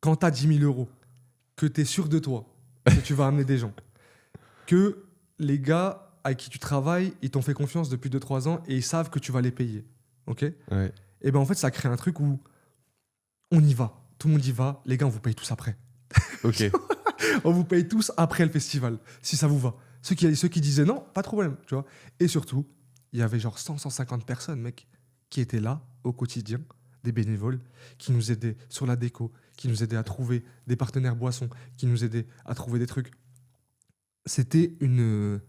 quand tu as 10 000 euros, que tu es sûr de toi, que tu vas amener des gens, que les gars avec qui tu travailles, ils t'ont fait confiance depuis 2-3 ans et ils savent que tu vas les payer. Ok? Ouais. Et ben en fait, ça crée un truc où on y va. Tout le monde y va. Les gars, on vous paye tous après. Ok. On vous paye tous après le festival, si ça vous va. Ceux qui disaient non, pas de problème, tu vois. Et surtout, il y avait genre 100-150 personnes, mec, qui étaient là au quotidien, des bénévoles, qui nous aidaient sur la déco, qui nous aidaient à trouver des partenaires boissons, qui nous aidaient à trouver des trucs. C'était une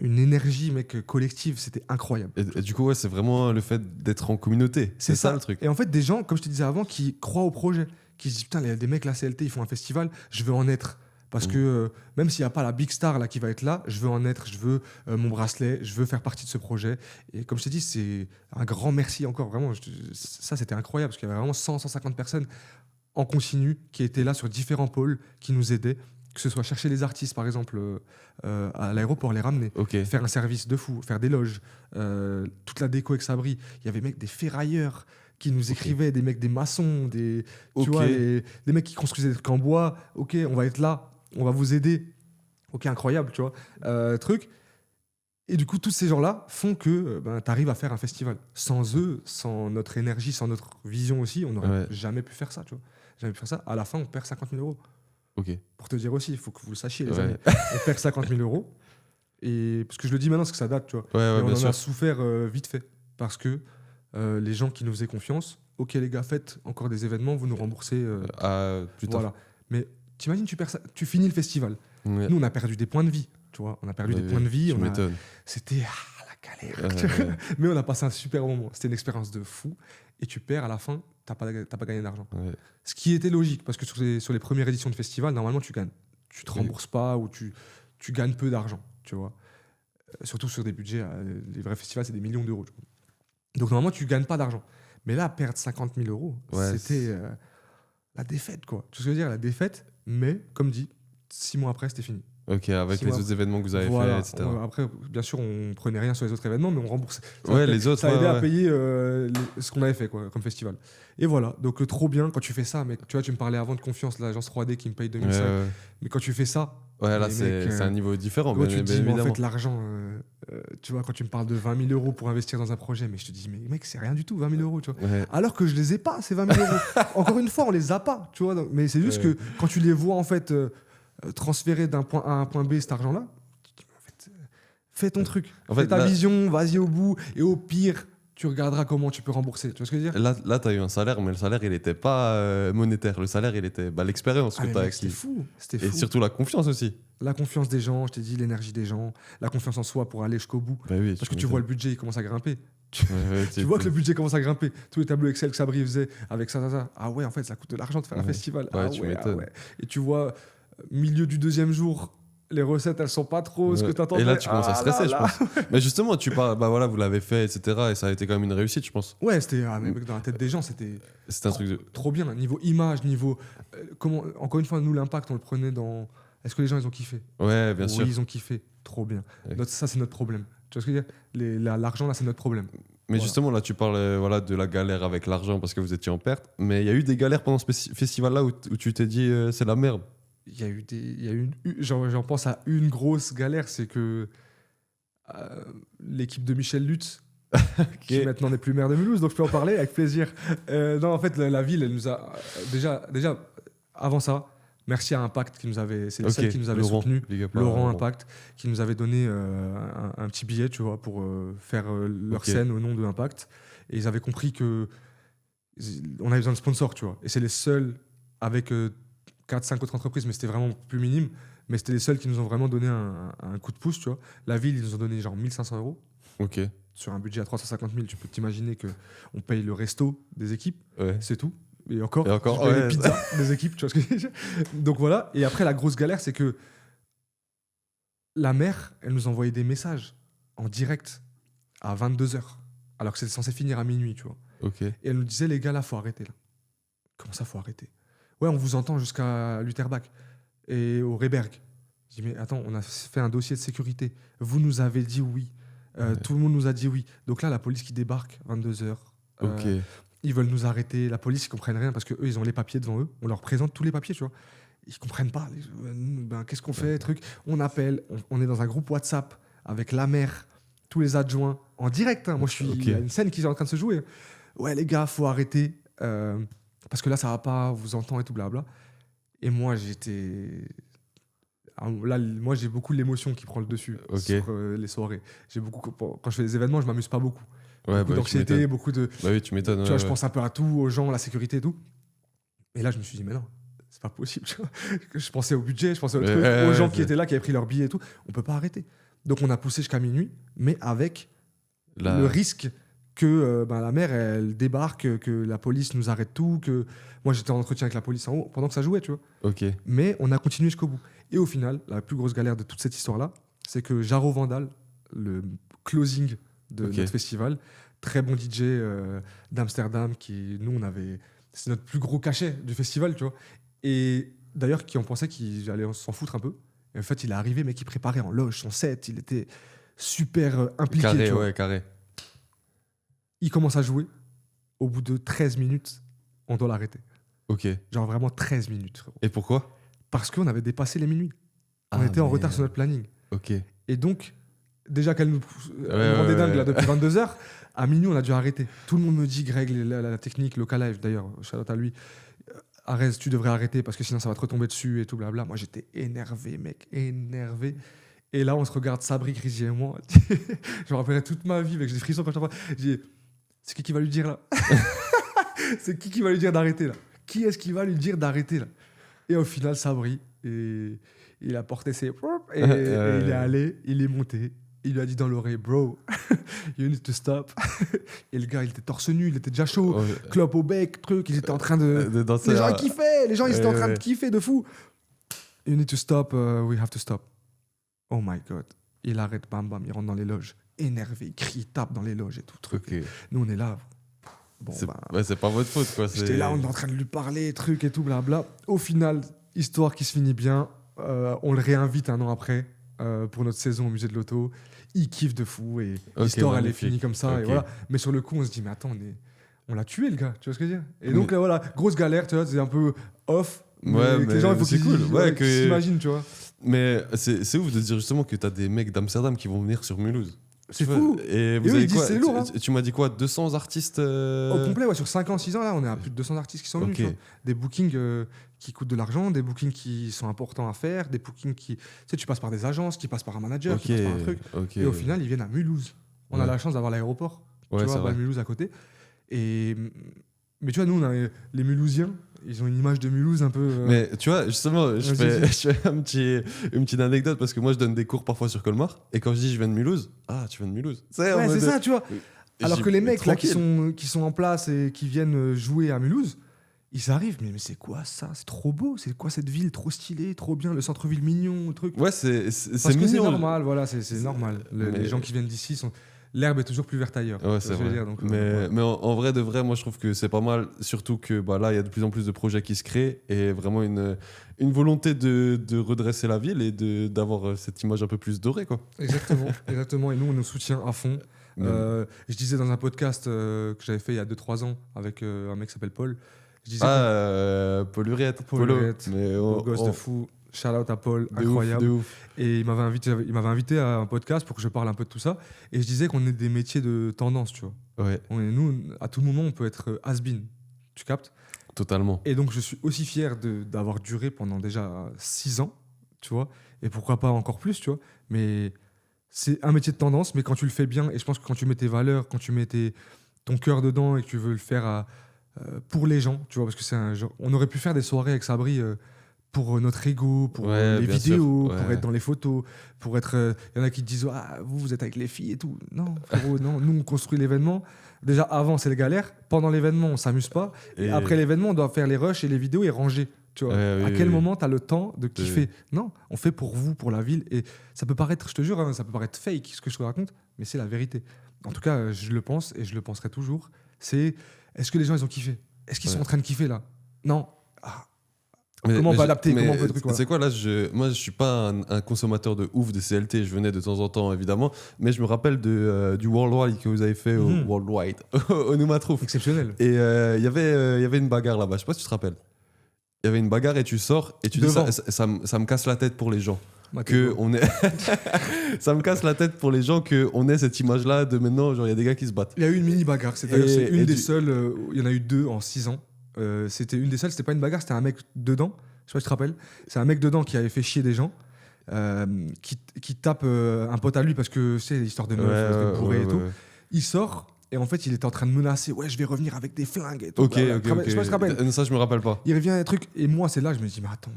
énergie, mec, collective, c'était incroyable. Et du coup, ouais, c'est vraiment le fait d'être en communauté. C'est ça le truc. Et en fait, des gens, comme je te disais avant, qui croient au projet, qui se disent putain, il y a des mecs, la CLT, ils font un festival, je veux en être. Parce que même s'il n'y a pas la big star là, qui va être là, je veux en être, je veux mon bracelet, je veux faire partie de ce projet. Et comme je t'ai dit, c'est un grand merci encore, vraiment. Ça, c'était incroyable, parce qu'il y avait vraiment 100-150 personnes en continu qui étaient là sur différents pôles, qui nous aidaient. Que ce soit chercher les artistes, par exemple, à l'aéroport, les ramener. Ok. Faire un service de fou, faire des loges, toute la déco avec Sabri. Il y avait des ferrailleurs qui nous écrivaient, des mecs, des maçons, tu vois, des mecs qui construisaient des trucs en bois. Ok, on va être là, on va vous aider. Ok, incroyable, tu vois. Truc. Et du coup, tous ces gens-là font que tu arrives à faire un festival. Sans eux, sans notre énergie, sans notre vision aussi, on n'aurait jamais pu faire ça, tu vois. Jamais pu faire ça. À la fin, on perd 50 000 euros. Ok. Pour te dire aussi, il faut que vous le sachiez, les amis. On perd 50 000 euros. Et parce que je le dis maintenant, parce que ça date, tu vois. Ouais, Et bien on en sûr. a souffert vite fait. Parce que les gens qui nous faisaient confiance, ok les gars, faites encore des événements, vous nous remboursez. Plus tard. Voilà. Mais t'imagines, tu finis le festival. Ouais. Nous, on a perdu des points de vie. Tu vois, on a perdu des points de vie. Tu m'étonnes. C'était la galère. Mais on a passé un super moment. C'était une expérience de fou. Et tu perds à la fin, t'as pas gagné d'argent. Ouais. Ce qui était logique, parce que sur les premières éditions de festival, normalement, tu gagnes. Tu te rembourses pas ou tu gagnes peu d'argent, tu vois. Surtout sur des budgets, les vrais festivals, c'est des millions d'euros. Tu vois. Donc normalement, tu gagnes pas d'argent. Mais là, perdre 50 000 euros, c'était la défaite, quoi. Tu sais ce que je veux dire, la défaite, mais comme dit, 6 mois après, c'était fini. Ok, avec 6 les mois autres événements que vous avez Voilà. fait, etc. Après, bien sûr, on prenait rien sur les autres événements, mais on remboursait. Ouais, les autres, Ça a aidé à ouais. payer ce qu'on avait fait, quoi, comme festival. Et voilà, donc trop bien quand tu fais ça. Mais tu vois, tu me parlais avant de confiance, l'agence 3D qui me paye 2005. Ouais, Mais quand tu fais ça, là, les c'est mecs, un niveau différent, gros, bien tu te dis, mais en évidemment. fait, l'argent, tu vois, quand tu me parles de 20 000 euros pour investir dans un projet, mais je te dis, mais mec, c'est rien du tout, 20 000 euros, tu vois. Ouais. Alors que je les ai pas, ces 20 000 euros. Encore une fois, on les a pas, tu vois. Mais c'est juste que quand tu les vois, en fait, transférer d'un point A à un point B cet argent-là, tu te dis, en fait, fais ton truc. Fais ta vision, vas-y au bout, et au pire, tu regarderas comment tu peux rembourser. Tu vois ce que je veux dire? Là tu as eu un salaire, mais le salaire, il n'était pas monétaire. Le salaire, il était l'expérience que tu as C'était acquis. fou. Et surtout la confiance aussi. La confiance des gens, je t'ai dit, l'énergie des gens, la confiance en soi pour aller jusqu'au bout. Bah oui, Parce que tu vois le budget, il commence à grimper. Ouais, Tu vois que le budget commence à grimper. Tous les tableaux Excel que Sabri faisait avec ça. Ah ouais, en fait, ça coûte de l'argent de faire un festival. Ouais, Ah tu ouais, m'étonnes. ouais. Et tu vois, milieu du deuxième jour, les recettes, elles sont pas trop ce que tu attendais. Et là, tu commences à stresser, je pense. Mais justement, tu parles, bah voilà, vous l'avez fait, etc. Et ça a été quand même une réussite, je pense. Ouais, c'était mais dans la tête des gens, c'était un truc de... trop bien. Niveau image, niveau. Comment, encore une fois, nous, l'impact, on le prenait dans. Est-ce que les gens, ils ont kiffé? Ouais, bien sûr. Oui, ils ont kiffé. Trop bien. Ouais. Ça, c'est notre problème. Tu vois ce que je veux dire? L'argent, là, c'est notre problème. Mais Voilà. justement, là, tu parles voilà, de la galère avec l'argent parce que vous étiez en perte. Mais il y a eu des galères pendant ce festival-là où tu t'es dit c'est la merde. Il y a eu j'en pense à une grosse galère, c'est que l'équipe de Michel Lutz, qui maintenant n'est plus maire de Mulhouse, donc je peux en parler avec plaisir. Non, en fait, la ville, elle nous a déjà avant ça, merci à Impact qui nous avait, c'est celle qui nous avait soutenu, Laurent Impact, qui nous avait donné un petit billet, tu vois, pour faire leur scène au nom de Impact. Et ils avaient compris que on avait besoin de sponsors, tu vois. Et c'est les seuls avec 4-5 autres entreprises, mais c'était vraiment plus minime. Mais c'était les seuls qui nous ont vraiment donné un coup de pouce, tu vois. La ville, ils nous ont donné genre 1 500 €. Ok. Sur un budget à 350 000, tu peux t'imaginer qu'on paye le resto des équipes, c'est tout. Et encore, les pizzas des équipes, tu vois ce que je veux dire. Donc voilà. Et après, la grosse galère, c'est que la mère, elle nous envoyait des messages en direct à 22h, alors que c'était censé finir à minuit, tu vois. Ok. Et elle nous disait, les gars, là, faut arrêter, là. Comment ça, faut arrêter? Ouais, on vous entend jusqu'à Lutterbach et au Rehberg. Je dis, mais attends, on a fait un dossier de sécurité. Vous nous avez dit oui. Tout le monde nous a dit oui. Donc là, la police qui débarque, 22h. Ok. Ils veulent nous arrêter. La police, ils comprennent rien parce qu'eux, ils ont les papiers devant eux. On leur présente tous les papiers, tu vois. Ils comprennent pas. Qu'est-ce qu'on fait, truc? On appelle. On est dans un groupe WhatsApp avec la mère, tous les adjoints, en direct. Hein. Moi, je suis. Il y a une scène qui est en train de se jouer. Ouais, les gars, faut arrêter. Parce que là, ça va pas, on vous entend et tout, blabla. Et moi, là, moi, j'ai beaucoup l'émotion qui prend le dessus sur les soirées. Quand je fais des événements, je m'amuse pas beaucoup. Beaucoup d'anxiété, beaucoup de... Bah oui, tu m'étonnes. Tu vois, je pense un peu à tout, aux gens, à la sécurité et tout. Et là, je me suis dit, mais non, c'est pas possible. Tu vois. Je pensais au budget, je pensais aux gens qui étaient là, qui avaient pris leur billet et tout. On peut pas arrêter. Donc, on a poussé jusqu'à minuit, mais avec le risque que la mère, elle débarque, que la police nous arrête tout, que moi, j'étais en entretien avec la police en haut pendant que ça jouait, tu vois. Ok. Mais on a continué jusqu'au bout. Et au final, la plus grosse galère de toute cette histoire-là, c'est que Jaro Vandal, le closing de notre festival, très bon DJ d'Amsterdam, c'est notre plus gros cachet du festival, tu vois. Et d'ailleurs, on pensait qu'il allait s'en foutre un peu. Et en fait, il est arrivé, mais il préparait en loge son set, il était super impliqué. Carré, tu vois. ouais, carré. Il commence à jouer. Au bout de 13 minutes, on doit l'arrêter. Ok. Genre vraiment 13 minutes, frérot. Et pourquoi? Parce qu'on avait dépassé les minuit. On était en retard sur notre planning. Ok. Et donc, déjà qu'elle nous rendait dingue là, depuis 22h, à minuit, on a dû arrêter. Tout le monde me dit, Greg, la technique, Local Live, d'ailleurs, shout out à lui, Arès, tu devrais arrêter parce que sinon ça va te retomber dessus et tout, blabla. Moi, j'étais énervé, mec, énervé. Et là, on se regarde, Sabri, Crisie et moi. Je me rappellerai toute ma vie, mec, j'ai des frissons quand je t'en parle. Je dis, c'est qui va lui dire là? C'est qui va lui dire d'arrêter là? Qui est-ce qui va lui dire d'arrêter là? Et au final, Sabri, et il a porté ses... Et il est allé, il est monté. Il lui a dit dans l'oreille, bro, you need to stop. Et le gars, il était torse nu, il était déjà chaud. Clope au bec, truc, ils étaient en train de danser. Les gens, ils kiffaient. Les gens, ils étaient en train de kiffer de fou. You need to stop, we have to stop. Oh my God. Il arrête, bam, bam, il rentre dans les loges. Énervé, il crie, il tape dans les loges et tout. Truc. Okay. Nous, on est là. Bon, c'est pas votre faute, quoi. J'étais là, on est en train de lui parler, truc et tout, blabla. Au final, histoire qui se finit bien. On le réinvite un an après pour notre saison au musée de l'auto. Il kiffe de fou et l'histoire, elle est finie comme ça. Et voilà. Mais sur le coup, on se dit, mais attends, on l'a tué, le gars. Tu vois ce que je veux dire? Et donc, voilà, grosse galère, tu vois, c'est un peu off. Ouais, mais les gens, il faut qu'ils s'imaginent, tu vois. Mais c'est ouf de dire justement que t'as des mecs d'Amsterdam qui vont venir sur Mulhouse. C'est Tu fou. vois, et vous eux, avez ils disent quoi c'est lourd, hein. tu m'as dit quoi, 200 artistes Au complet, ouais, sur 5 ans, 6 ans, là, on est à plus de 200 artistes qui sont venus. Ok. Tu vois. Des bookings qui coûtent de l'argent, des bookings qui sont importants à faire, des bookings qui. Tu sais, tu passes par des agences, qui passent par un manager, Ok. qui passent par un truc. Ok. Et au final, ils viennent à Mulhouse. On a Ouais. la chance d'avoir l'aéroport, Ouais, tu c'est vois, vrai. Mulhouse à côté. Et. Mais tu vois, nous, on a les Mulhousiens, ils ont une image de Mulhouse un peu. Mais tu vois, justement, je Vas-y, fais une petite anecdote parce que moi je donne des cours parfois sur Colmar et quand je dis je viens de Mulhouse, ah tu viens de Mulhouse. Ouais, c'est ça, tu vois. Alors J'ai- que les mecs là, tranquille. qui sont en place et qui viennent jouer à Mulhouse, ils arrivent, mais c'est quoi ça? C'est trop beau, c'est quoi cette ville? Trop stylée, trop bien, le centre-ville mignon, le truc. Ouais, c'est Parce que c'est mignon. normal, voilà, c'est normal. Mais- Les gens qui viennent d'ici sont. L'herbe est toujours plus verte ailleurs. Ouais, Tu c'est vois ce que je veux vrai. dire, donc, mais voilà. mais en vrai de vrai, moi je trouve que c'est pas mal, surtout que bah, là il y a de plus en plus de projets qui se créent et vraiment une volonté de redresser la ville et d'avoir cette image un peu plus dorée quoi. Exactement, exactement. Et nous, on nous soutient à fond. Mais- Je disais dans un podcast que j'avais fait il y a 2-3 ans avec un mec qui s'appelle Paul. Je disais Paul Huriette, Paul Polo. Huriette, Mais beau gosse de fou. Shout out à Paul, de incroyable. ouf, de ouf. Et il m'avait invité à un podcast pour que je parle un peu de tout ça. Et je disais qu'on est des métiers de tendance, tu vois. Ouais, Nous, à tout moment, on peut être has-been. Tu captes? totalement. Et donc, je suis aussi fier d'avoir duré pendant déjà 6 ans, tu vois. Et pourquoi pas encore plus, tu vois. Mais c'est un métier de tendance, mais quand tu le fais bien, et je pense que quand tu mets tes valeurs, quand tu mets ton cœur dedans et que tu veux le faire pour les gens, tu vois, parce que c'est un genre. On aurait pu faire des soirées avec Sabri pour notre ego, pour Ouais, les bien vidéos, sûr, pour ouais. être dans les photos, pour être. Il y en a qui te disent ah, vous êtes avec les filles et tout. Non, frérot, non. Nous, on construit l'événement. Déjà, avant, c'est le galère. Pendant l'événement, on s'amuse pas. Et après l'événement, on doit faire les rushs et les vidéos et ranger. Tu vois. Ouais, oui, À quel oui. moment tu as le temps de kiffer? Non, on fait pour vous, pour la ville. Et ça peut paraître, je te jure, hein, ça peut paraître fake ce que je te raconte, mais c'est la vérité. En tout cas, je le pense et je le penserai toujours. C'est est-ce que les gens, ils ont kiffé? Est-ce qu'ils sont Ouais. en train de kiffer là? Non. Ah, Mais- Comment on mais peut je- adapter? mais Comment on peut truc, voilà. C'est quoi là moi je suis pas un consommateur de ouf de CLT, je venais de temps en temps évidemment, mais je me rappelle du Worldwide que vous avez fait Mhm. au Worldwide au Noumatrouf. Exceptionnel. Et il y avait une bagarre là-bas, je sais pas si tu te rappelles. Il y avait une bagarre et tu sors et tu dis Devant. ça me casse la tête pour les gens Matteo. que on est ça me casse la tête pour les gens que on ait cette image là de maintenant genre il y a des gars qui se battent. Il y a eu une mini bagarre. C'est Et- c'est une et des tu- seules. Il y en a eu 2 en 6 ans. C'était une des seules. C'était pas une bagarre. C'était un mec dedans. Je sais pas si tu te rappelles. C'est un mec dedans qui avait fait chier des gens. Qui tape un pote à lui parce que c'est l'histoire de meuf, Ouais, bourré ouais, et tout. ouais. Il sort et en fait il était en train de menacer. Ouais, je vais revenir avec des flingues et tout. Ok, Voilà. ok, Je sais pas si tu te rappelles. Ça je me rappelle pas. Il revient un truc et moi c'est là je me dis mais attends.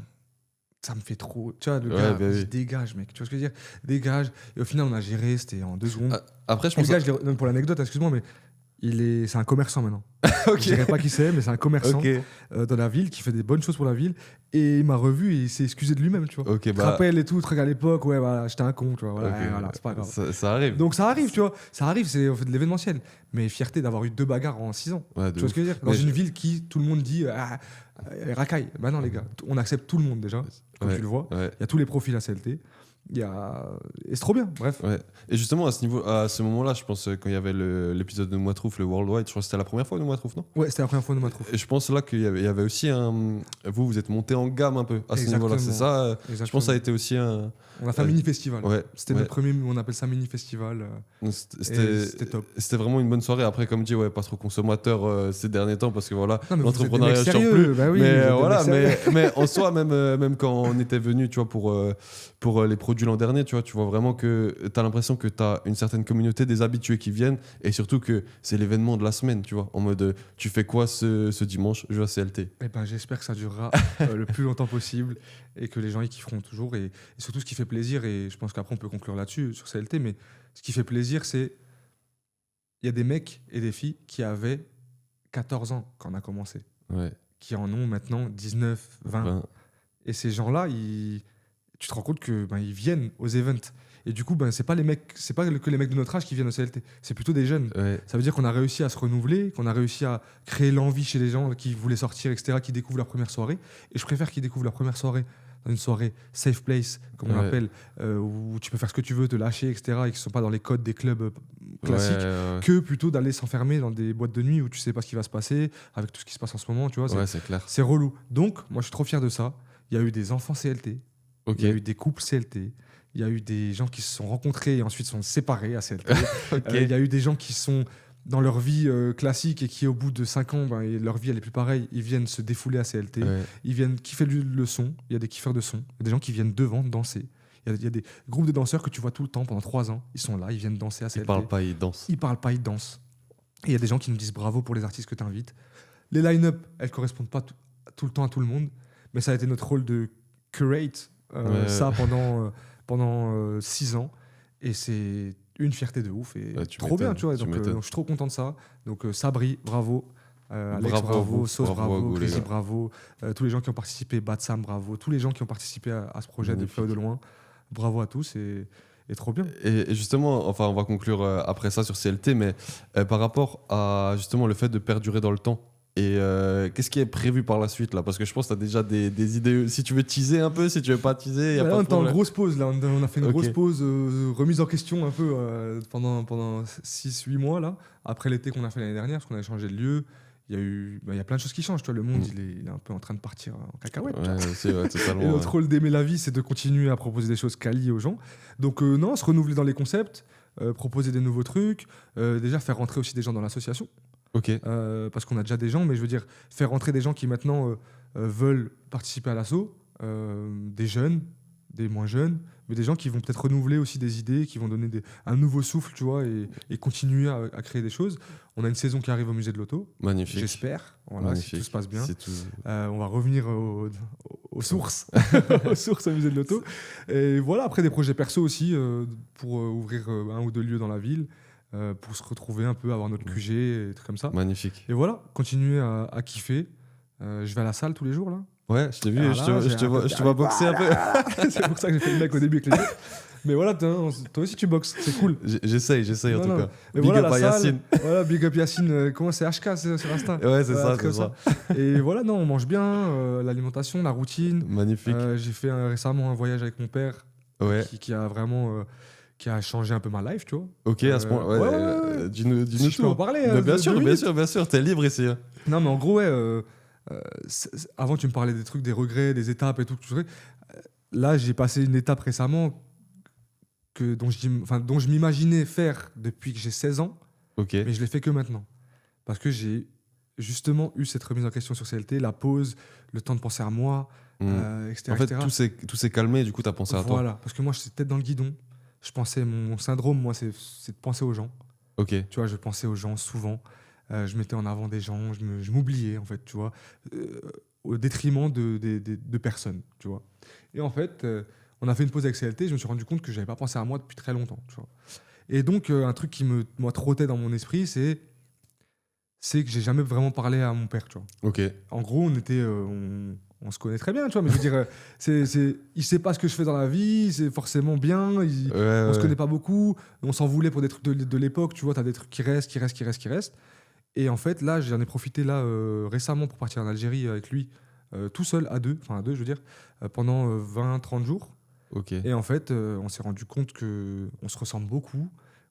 Ça me fait trop. Tu vois, le Ouais, gars, bah il oui. dit, dégage, mec. Tu vois ce que je veux dire? Dégage. Et au final, on a géré. C'était en 2 secondes. Ah, Après je Et le pense gars, non, pour l'anecdote, excuse-moi, mais c'est un commerçant maintenant. Ok. Je dirais pas qui c'est, mais c'est un commerçant OK. dans la ville qui fait des bonnes choses pour la ville. Et il m'a revu et il s'est excusé de lui-même, tu vois. OK, Il te rappelle et tout, truc à l'époque, ouais, voilà, j'étais un con, tu vois. Voilà, OK. ouais, voilà, c'est pas grave. Ça arrive. Donc ça arrive, tu vois. Ça arrive, c'est en fait de l'événementiel. Mais fierté d'avoir eu 2 bagarres en 6 ans. Ouais, de Tu vois ouf. ce que je veux dire? Dans Mais une ville qui, tout le monde dit, racaille. Bah non, les gars, on accepte tout le monde déjà, comme Ouais. tu le vois. Ouais. Il y a tous les profils à CLT. Il y a... Et c'est trop bien, bref. Ouais. Et justement, à ce moment-là, je pense, quand il y avait l'épisode de Noumatrouf, le Worldwide, je crois que c'était la première fois de Noumatrouf, non? Ouais, c'était la première fois de ma trouve. Et je pense là qu'il y avait aussi un. Vous êtes monté en gamme un peu à ce niveau-là, c'est ça? Je pense que ça a été aussi un. On a fait un mini-festival. Ouais. C'était ouais. notre premier, on appelle ça mini-festival. C'était top. C'était vraiment une bonne soirée. Après, comme dit, ouais, pas trop consommateur ces derniers temps parce que voilà, Non, mais vous êtes des l'entrepreneuriat mecs ne sort sérieux, plus. bah oui, mais vous êtes des voilà, mecs sérieux. mais en soi, même quand on était venu, tu vois, pour les produits l'an dernier, tu vois vraiment que tu as l'impression que tu as une certaine communauté des habitués qui viennent et surtout que c'est l'événement de la semaine, tu vois, en mode tu fais quoi ce dimanche? Je vais à CLT. Eh ben, j'espère que ça durera le plus longtemps possible et que les gens y kifferont toujours. Et surtout, ce qui fait plaisir, et je pense qu'après on peut conclure là-dessus, sur CLT, mais ce qui fait plaisir, c'est il y a des mecs et des filles qui avaient 14 ans quand on a commencé, Ouais. qui en ont maintenant 19, 20. Ben, Et ces gens-là, tu te rends compte que ils viennent aux events. Et du coup, c'est pas que les mecs de notre âge qui viennent au CLT, c'est plutôt des jeunes. ouais. Ça veut dire qu'on a réussi à se renouveler, qu'on a réussi à créer l'envie chez les gens qui voulaient sortir, etc., qui découvrent leur première soirée. Et je préfère qu'ils découvrent leur première soirée dans une soirée safe place, comme on Ouais. l'appelle, où tu peux faire ce que tu veux, te lâcher, etc., et qui ne sont pas dans les codes des clubs classiques, Ouais, que plutôt d'aller s'enfermer dans des boîtes de nuit où tu sais pas ce qui va se passer, avec tout ce qui se passe en ce moment, tu vois. ouais, c'est clair. C'est relou. Donc, moi, je suis trop fier de ça. Il y a eu des enfants CLT. Ok. Il y a eu des couples CLT. Il y a eu des gens qui se sont rencontrés et ensuite sont séparés à CLT. Ok. Il y a eu des gens qui sont dans leur vie classique et qui, au bout de 5 ans, et leur vie, elle est plus pareille. Ils viennent se défouler à CLT. Ouais. Ils viennent kiffer le son. Il y a des kiffeurs de son. Il y a des gens qui viennent devant danser. Il y a des groupes de danseurs que tu vois tout le temps pendant 3 ans. Ils sont là, ils viennent danser à CLT. Ils parlent pas, ils dansent. Ils parlent pas, ils dansent. Et il y a des gens qui nous disent bravo pour les artistes que tu invites. Les line-up, elles correspondent pas tout le temps à tout le monde, mais ça a été notre rôle de curate ça pendant 6 ans. Et c'est une fierté de ouf. Et Ouais, tu trop bien, m'étonnes, tu vois. tu Donc, m'étonnes. je suis trop content de ça. Donc, Sabri, bravo. Alex, Bravo à vous, bravo. Sauce, bravo à bravo. vous, les Crazy, gars. bravo. Tous les gens qui ont participé. Batsam, bravo. Tous les gens qui ont participé à ce projet de Magnifique. Flow de loin. Bravo à tous. Et trop bien. Et justement, enfin, on va conclure après ça sur CLT, mais par rapport à justement le fait de perdurer dans le temps, et qu'est-ce qui est prévu par la suite là? Parce que je pense que tu as déjà des idées. Si tu veux teaser un peu, si tu veux pas teaser, il y a Là, pas on de était en problème. grosse pause. Là. On a fait une Ok. grosse pause, remise en question un peu pendant 6-8 mois là, après l'été qu'on a fait l'année dernière, parce qu'on a changé de lieu. Il y a plein de choses qui changent. Tu vois, le monde, il est un peu en train de partir en cacahuète. tu vois. Ouais, totalement. Et notre rôle d'aimer la vie, c'est de continuer à proposer des choses quali aux gens. Donc, non, se renouveler dans les concepts, proposer des nouveaux trucs, déjà faire rentrer aussi des gens dans l'association. Ok. Parce qu'on a déjà des gens, mais je veux dire, faire rentrer des gens qui maintenant veulent participer à l'assaut, des jeunes, des moins jeunes, mais des gens qui vont peut-être renouveler aussi des idées, qui vont donner un nouveau souffle, tu vois, et continuer à créer des choses. On a une saison qui arrive au musée de l'auto, Magnifique. j'espère, voilà, Magnifique. si tout se passe bien. C'est tout. On va revenir aux sources, aux sources au musée de l'auto. Et voilà, après des projets perso aussi, pour ouvrir 1 ou 2 lieux dans la ville, pour se retrouver un peu, avoir notre QG et des trucs comme ça. Magnifique. Et voilà, continuer à kiffer. Je vais à la salle tous les jours là. Ouais, je t'ai vu, Alors je là, te- je j'ai te un vois- peu je te vois perdu. boxer un peu. C'est pour ça que j'ai fait le mec au début avec les yeux. Mais voilà, toi aussi tu boxes, c'est cool. J'essaye en Non, tout non. cas. Mais Big voilà up la à salle. Yacine. Voilà, big up Yacine. Comment c'est HK sur Insta. Ouais, c'est Voilà, ça, un truc c'est comme ça. Et voilà, non, on mange bien, l'alimentation, la routine. Magnifique. J'ai fait récemment un voyage avec mon père Ouais. qui a vraiment qui a changé un peu ma life, tu vois. Ok, à ce point. Ouais, ouais. dis-nous Si je peux tout. en parler. Mais bien de sûr, 2 bien minutes. sûr, bien sûr. T'es libre ici. Hein. Non, mais en gros, ouais. Avant, tu me parlais des trucs, des regrets, des étapes et tout. Là, j'ai passé une étape récemment dont je m'imaginais faire depuis que j'ai 16 ans, Ok. mais je l'ai fait que maintenant. Parce que j'ai justement eu cette remise en question sur CLT, la pause, le temps de penser à moi, etc. En fait, etc. tout s'est calmé et du coup, t'as pensé à toi. Voilà, parce que moi, j'étais tête dans le guidon. Je pensais, mon syndrome, moi, c'est de penser aux gens. Ok. Tu vois, je pensais aux gens souvent. Je mettais en avant des gens, je m'oubliais, en fait, tu vois, au détriment de personnes, tu vois. Et en fait, on a fait une pause avec CLT, je me suis rendu compte que je n'avais pas pensé à moi depuis très longtemps, tu vois. Et donc, un truc qui me trottait dans mon esprit, c'est que j'ai jamais vraiment parlé à mon père, tu vois. Ok. En gros, on se connaît très bien, tu vois, mais je veux dire, il sait pas ce que je fais dans la vie, c'est forcément bien, on se connaît pas beaucoup, on s'en voulait pour des trucs de l'époque, tu vois, t'as des trucs qui restent. Et en fait, là, j'en ai profité là récemment pour partir en Algérie avec lui, tout seul, à deux, je veux dire, pendant 20-30 jours. Ok. Et en fait, on s'est rendu compte qu'on se ressemble beaucoup,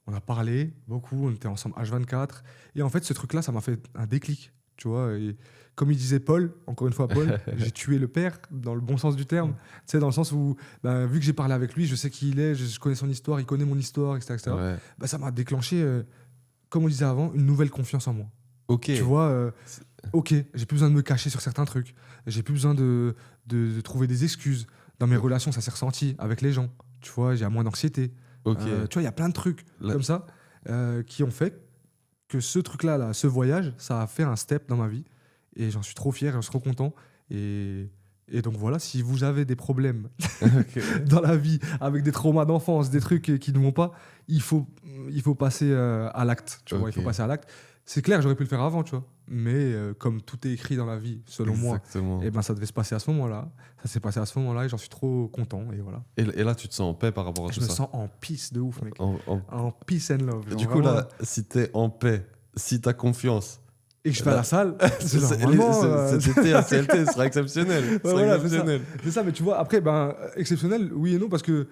on a parlé beaucoup, on était ensemble H24. Et en fait, ce truc-là, ça m'a fait un déclic, tu vois. Et comme il disait Paul, encore une fois Paul, j'ai tué le père, dans le bon sens du terme. Tu sais, dans le sens où, vu que j'ai parlé avec lui, je sais qui il est, je connais son histoire, il connaît mon histoire, etc. Ouais. Ça m'a déclenché, comme on disait avant, une nouvelle confiance en moi. Ok. Tu vois, ok, j'ai plus besoin de me cacher sur certains trucs. J'ai plus besoin de trouver des excuses. Dans mes relations, ça s'est ressenti avec les gens. Tu vois, j'ai moins d'anxiété. Ok. Tu vois, il y a plein de trucs Là- comme ça qui ont fait que ce truc-là, ce voyage, ça a fait un step dans ma vie. Et j'en suis trop fier, j'en suis trop content. Et donc voilà, si vous avez des problèmes dans la vie, avec des traumas d'enfance, des trucs qui ne vont pas, il faut passer à l'acte. Tu vois, il faut Ok. passer à l'acte. C'est clair, j'aurais pu le faire avant, tu vois. Mais comme tout est écrit dans la vie, selon moi, Exactement. et ça devait se passer à ce moment-là. Ça s'est passé à ce moment-là et j'en suis trop content. Et voilà. Et là, tu te sens en paix par rapport à Je tout me ça. sens en peace de ouf, mec. En- En peace and love. genre Du coup, vraiment. là, si t'es en paix, si t'as confiance, Et que je vais à la salle, c'est c'est- normalement, cet été à CLT sera exceptionnel. Ce sera voilà, c'est ça. exceptionnel. c'est ça, mais tu vois, après, exceptionnel, oui et non, parce que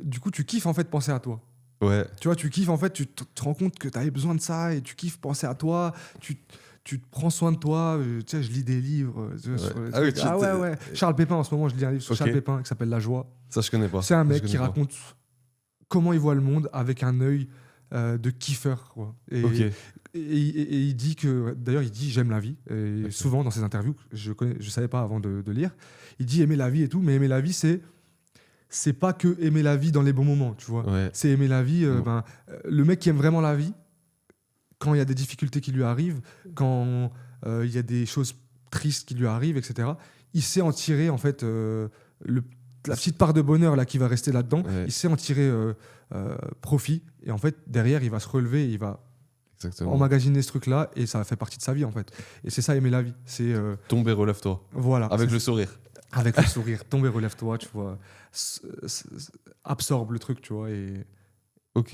du coup, tu kiffes en fait penser à toi. Ouais. Tu vois, tu kiffes en fait, tu te rends compte que tu avais besoin de ça et tu kiffes penser à toi. tu te prends soin de toi. Tu sais, je lis des livres. Ah oui, ouais. Charles Pépin, en ce moment, je lis un livre sur Charles Pépin qui s'appelle La Joie. Ça, je connais pas. C'est un mec Je qui connais pas. raconte comment il voit le monde avec un œil de kiffeur. Quoi. Et il dit que, d'ailleurs, il dit j'aime la vie. Et souvent dans ses interviews, je savais pas avant de lire, il dit aimer la vie et tout, mais aimer la vie, c'est pas que aimer la vie dans les bons moments, tu vois. Ouais. C'est aimer la vie. Le mec qui aime vraiment la vie, quand il y a des difficultés qui lui arrivent, quand il y a des choses tristes qui lui arrivent, etc., il sait en tirer en fait la petite part de bonheur là qui va rester là-dedans. Ouais. Il sait en tirer profit et en fait derrière il va se relever, il va emmagasiner ce truc-là et ça fait partie de sa vie en fait. Et c'est ça aimer la vie. C'est tomber, relève-toi. Voilà. Avec le sourire. Avec le sourire, tomber, relève-toi, tu vois. Absorbe le truc, tu vois. Et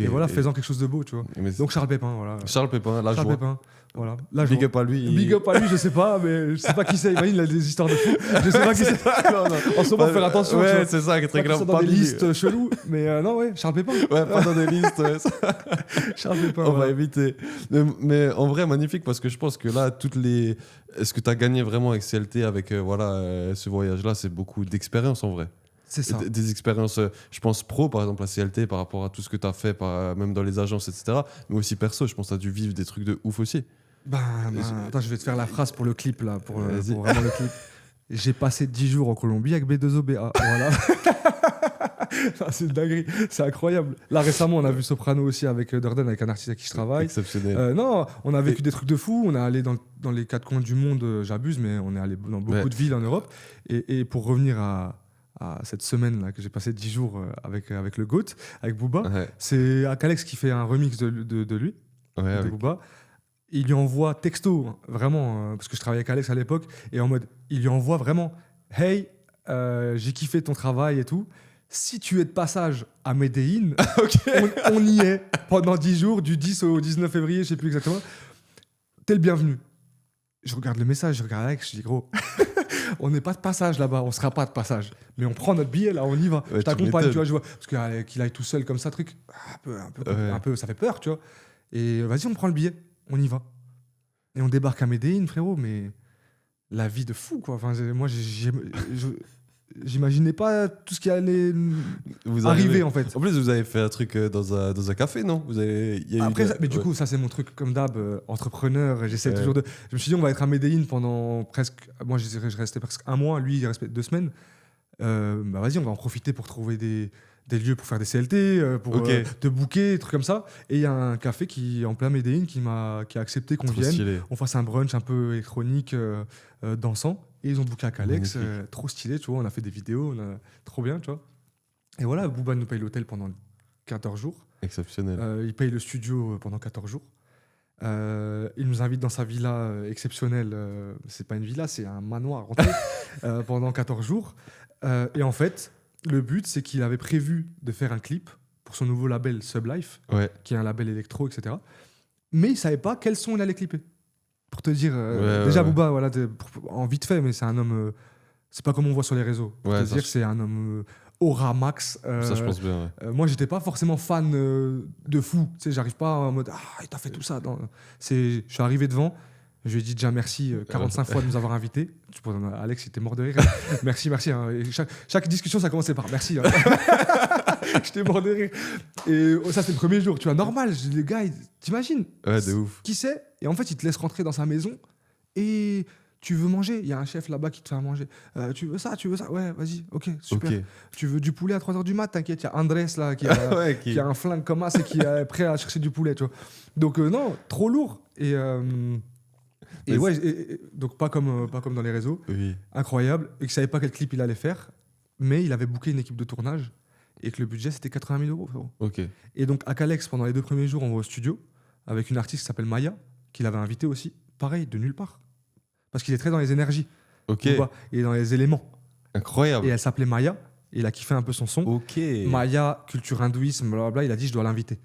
voilà, faisant quelque chose de beau, tu vois. Donc Charles Pépin, voilà. Charles Pépin, La Joie. Pépin, voilà. La Big Joie. up à lui. Big up à lui, je sais pas, mais je sais pas qui c'est. Imagine, il a des histoires de fou. Je sais pas qui c'est. En ce moment, faire attention. Ouais, c'est ça, qui est très grave. Pas dans des listes cheloues, mais non, ouais, Charles Pépin. Ouais, pas dans des listes. Ouais. Charles Pépin. On va éviter. Mais en vrai, magnifique, parce que je pense que là, est-ce que tu as gagné vraiment avec CLT, avec ce voyage-là, c'est beaucoup d'expérience en vrai. C'est ça. Des expériences, je pense, pro, par exemple, à CLT, par rapport à tout ce que tu as fait, même dans les agences, etc. Mais aussi perso, je pense que tu as dû vivre des trucs de ouf aussi. Attends, je vais te faire la phrase pour le clip, là, pour vraiment le clip. J'ai passé 10 jours en Colombie avec B2OBA. Voilà. C'est une dinguerie, c'est incroyable. Là, récemment, on a vu Soprano aussi avec Durden, avec un artiste avec qui je travaille. Exceptionnel. Non, on a vécu des trucs de fou. On est allé dans les 4 coins du monde, j'abuse, mais on est allé dans beaucoup de villes en Europe. Et pour revenir à cette semaine là que j'ai passé 10 jours avec le GOAT, avec Booba, c'est Akalex qui fait un remix de lui, de Booba. Il lui envoie texto, vraiment, parce que je travaillais avec Alex à l'époque, et en mode, il lui envoie vraiment « Hey, j'ai kiffé ton travail et tout. Si tu es de passage à Medellín, on y est pendant 10 jours, du 10 au 19 février, je sais plus exactement. T'es le bienvenu. » Je regarde le message, je regarde Alex, je dis « Gros, on n'est pas de passage là-bas, on sera pas de passage. Mais on prend notre billet, là, on y va. Je t'accompagne, tu vois, je vois. Parce qu'il aille tout seul comme ça, truc, un peu, ça fait peur, tu vois. Et vas-y, on prend le billet, on y va. Et on débarque à Medellín, frérot, mais la vie de fou, quoi. Enfin, moi, j'imaginais pas tout ce qui allait arriver, en fait. En plus, vous avez fait un truc dans un café, non? Mais du coup, ça, c'est mon truc, comme d'hab, entrepreneur. J'essaie toujours de... Je me suis dit, on va être à Medellín pendant presque... Moi, je restais presque un mois. Lui, il restait 2 semaines. Vas-y, on va en profiter pour trouver des lieux pour faire des CLT, pour te booker, des trucs comme ça. Et il y a un café qui en plein Medellín qui a accepté qu'on vienne. Stylé. On fasse un brunch un peu électronique, dansant. Et ils ont booké à Calex, trop stylé, tu vois. On a fait des vidéos, trop bien, tu vois. Et voilà, Booba nous paye l'hôtel pendant 14 jours. Exceptionnel. Il paye le studio pendant 14 jours. Il nous invite dans sa villa exceptionnelle. C'est pas une villa, c'est un manoir pendant 14 jours. Et en fait, le but, c'est qu'il avait prévu de faire un clip pour son nouveau label Sublife, qui est un label électro, etc. Mais il savait pas quel son il allait clipper. Pour te dire, déjà Booba, voilà, en vite fait, mais c'est un homme. C'est pas comme on voit sur les réseaux. Pour te dire, c'est un homme aura max. Ça, je pense bien. Moi, j'étais pas forcément fan de fou. Tu sais, j'arrive pas en mode il t'a fait tout ça. Je suis arrivé devant. Je lui ai dit déjà merci 45 fois de nous avoir invités. Alex, il était mort de rire. Merci. Hein. Et chaque discussion, ça commençait par merci. Hein. J'étais mort de rire. Et ça, c'était le premier jour. Tu vois, normal. Je dis, les gars, t'imagines de ouf. Qui c'est? Et en fait, il te laisse rentrer dans sa maison et tu veux manger. Il y a un chef là-bas qui te fait à manger. Tu veux ça? Ouais, vas-y. Ok, super. Tu veux du poulet à 3h du mat? T'inquiète, il y a Andrés là qui a un flingue comme ça et qui est prêt à chercher du poulet. Tu vois. Donc, non, trop lourd. Donc pas comme dans les réseaux, incroyable, et que savait pas quel clip il allait faire, mais il avait booké une équipe de tournage et que le budget c'était 80 000 €, frérot. Et donc à Calex, pendant les 2 premiers jours, on va au studio avec une artiste qui s'appelle Maya, qu'il avait invité aussi, pareil, de nulle part, parce qu'il est très dans les énergies, il est dans les éléments. Incroyable. Et elle s'appelait Maya, et il a kiffé un peu son son. Maya, culture hindouisme, blablabla, il a dit je dois l'inviter.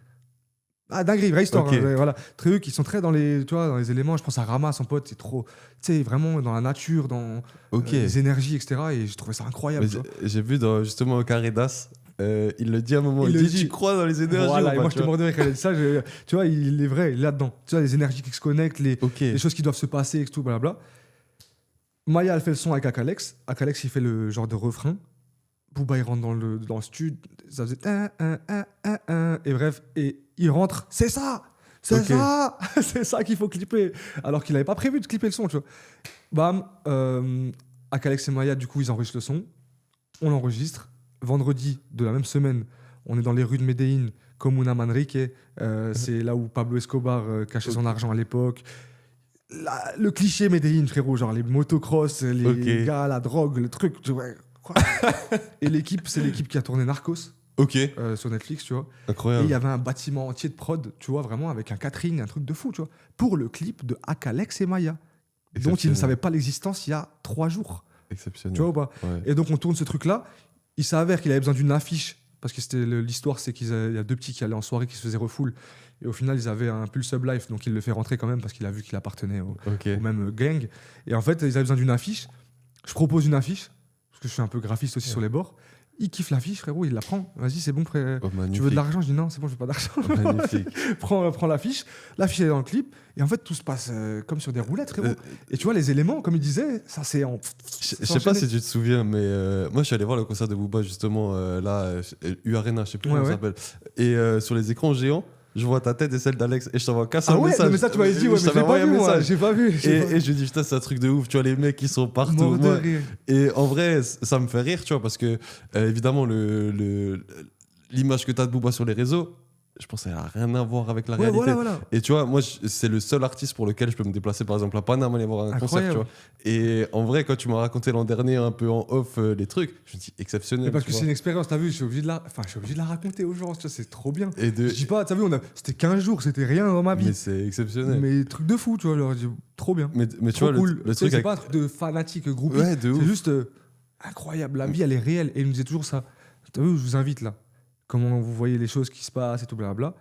Dinguerie, vraie histoire. Voilà. Trucs, ils sont très dans les éléments. Je pense à Rama, son pote, c'est trop, tu sais, vraiment dans la nature, dans les énergies, etc. Et je trouvais ça incroyable. J'ai vu justement au Carré d'As, il le dit à un moment. Il Il le dit, dit. tu crois dans les énergies Voilà, ou et pas, moi, tu je te vois. mordais quand il a dit ça. Tu vois, il est vrai, il est là-dedans. Tu vois, les énergies qui se connectent, Ok. les choses qui doivent se passer, et tout, blabla. Maya, elle fait le son avec Akalex. Akalex, il fait le genre de refrain. Booba, il rentre dans le studio. Ça faisait et bref, et il rentre. C'est ça! C'est Ok. ça! C'est ça qu'il faut clipper. Alors qu'il n'avait pas prévu de clipper le son, tu vois. Bam, Akalex et Maya, du coup, ils enregistrent le son. On l'enregistre. Vendredi de la même semaine, on est dans les rues de Medellín, Comuna Manrique. C'est là où Pablo Escobar cachait son argent à l'époque. Le cliché Medellín, frérot, genre les motocross, les Ok. gars, la drogue, le truc. Ouais, quoi. Et l'équipe, c'est l'équipe qui a tourné Narcos Ok. sur Netflix, tu vois. Et il Incroyable. y avait un bâtiment entier de prod, tu vois, vraiment avec un catering, un truc de fou, tu vois, pour le clip de Akalex et Maya, dont ils ne Exceptionnel. savaient pas l'existence il y a 3 jours. Exceptionnel. Tu vois ou pas? Ouais. Et donc on tourne ce truc-là. Il s'avère qu'il avait besoin d'une affiche, parce que l'histoire, c'est qu'il y a 2 petits qui allaient en soirée, qui se faisaient refoule. Et au final, ils avaient un pull Sub Life, donc il le fait rentrer quand même, parce qu'il a vu qu'il appartenait Ok. au même gang. Et en fait, ils avaient besoin d'une affiche. Je propose une affiche, parce que je suis un peu graphiste aussi sur les bords. Il kiffe l'affiche, frérot, il la prend. Vas-y, c'est bon, frère. Oh, magnifique. Tu veux de l'argent? Je dis non, c'est bon, je veux pas d'argent. Oh, magnifique. prends l'affiche. L'affiche est dans le clip. Et en fait, tout se passe comme sur des roulettes, frérot. Euh, Et tu vois, les éléments, comme il disait, ça c'est en. Je sais pas si tu te souviens, mais moi je suis allé voir le concert de Booba justement là, U Arena, je sais plus Ouais, comment ça s'appelle. Et sur les écrans géants, je vois ta tête et celle d'Alex et je t'envoie qu'un seul Ah ouais, message. non, mais ça tu m'avais dit, ouais, Je mais t'avais j'ai pas envoyé vu, un moi. message. J'ai pas vu. Et je lui dis putain, c'est un truc de ouf, tu vois, les mecs qui sont partout. Mort de Moi. rire. Et en vrai, ça me fait rire, tu vois, parce que évidemment, l'image que tu as de Booba sur les réseaux, je pense qu'elle a rien à voir avec la Ouais, réalité. voilà. Et tu vois, moi, c'est le seul artiste pour lequel je peux me déplacer, par exemple, à Paname, aller voir un concert, tu vois. Et en vrai, quand tu m'as raconté l'an dernier, un peu en off, les trucs, je me dis exceptionnel. Mais parce tu que vois. c'est une expérience, t'as vu, je suis obligé de la raconter aux gens, tu vois, c'est trop bien. Et Je dis pas, t'as vu, c'était 15 jours, c'était rien dans ma vie. Mais c'est exceptionnel. Mais truc de fou, tu vois, alors, je dis, trop bien. Mais tu Trop vois, cool. le Tu sais, truc c'est avec... pas un truc de fanatique groupie, Ouais, de c'est ouf. juste incroyable. La vie, elle est réelle. Et il nous disait toujours ça. T'as vu, je vous invite là. Comment vous voyez les choses qui se passent et tout, blablabla.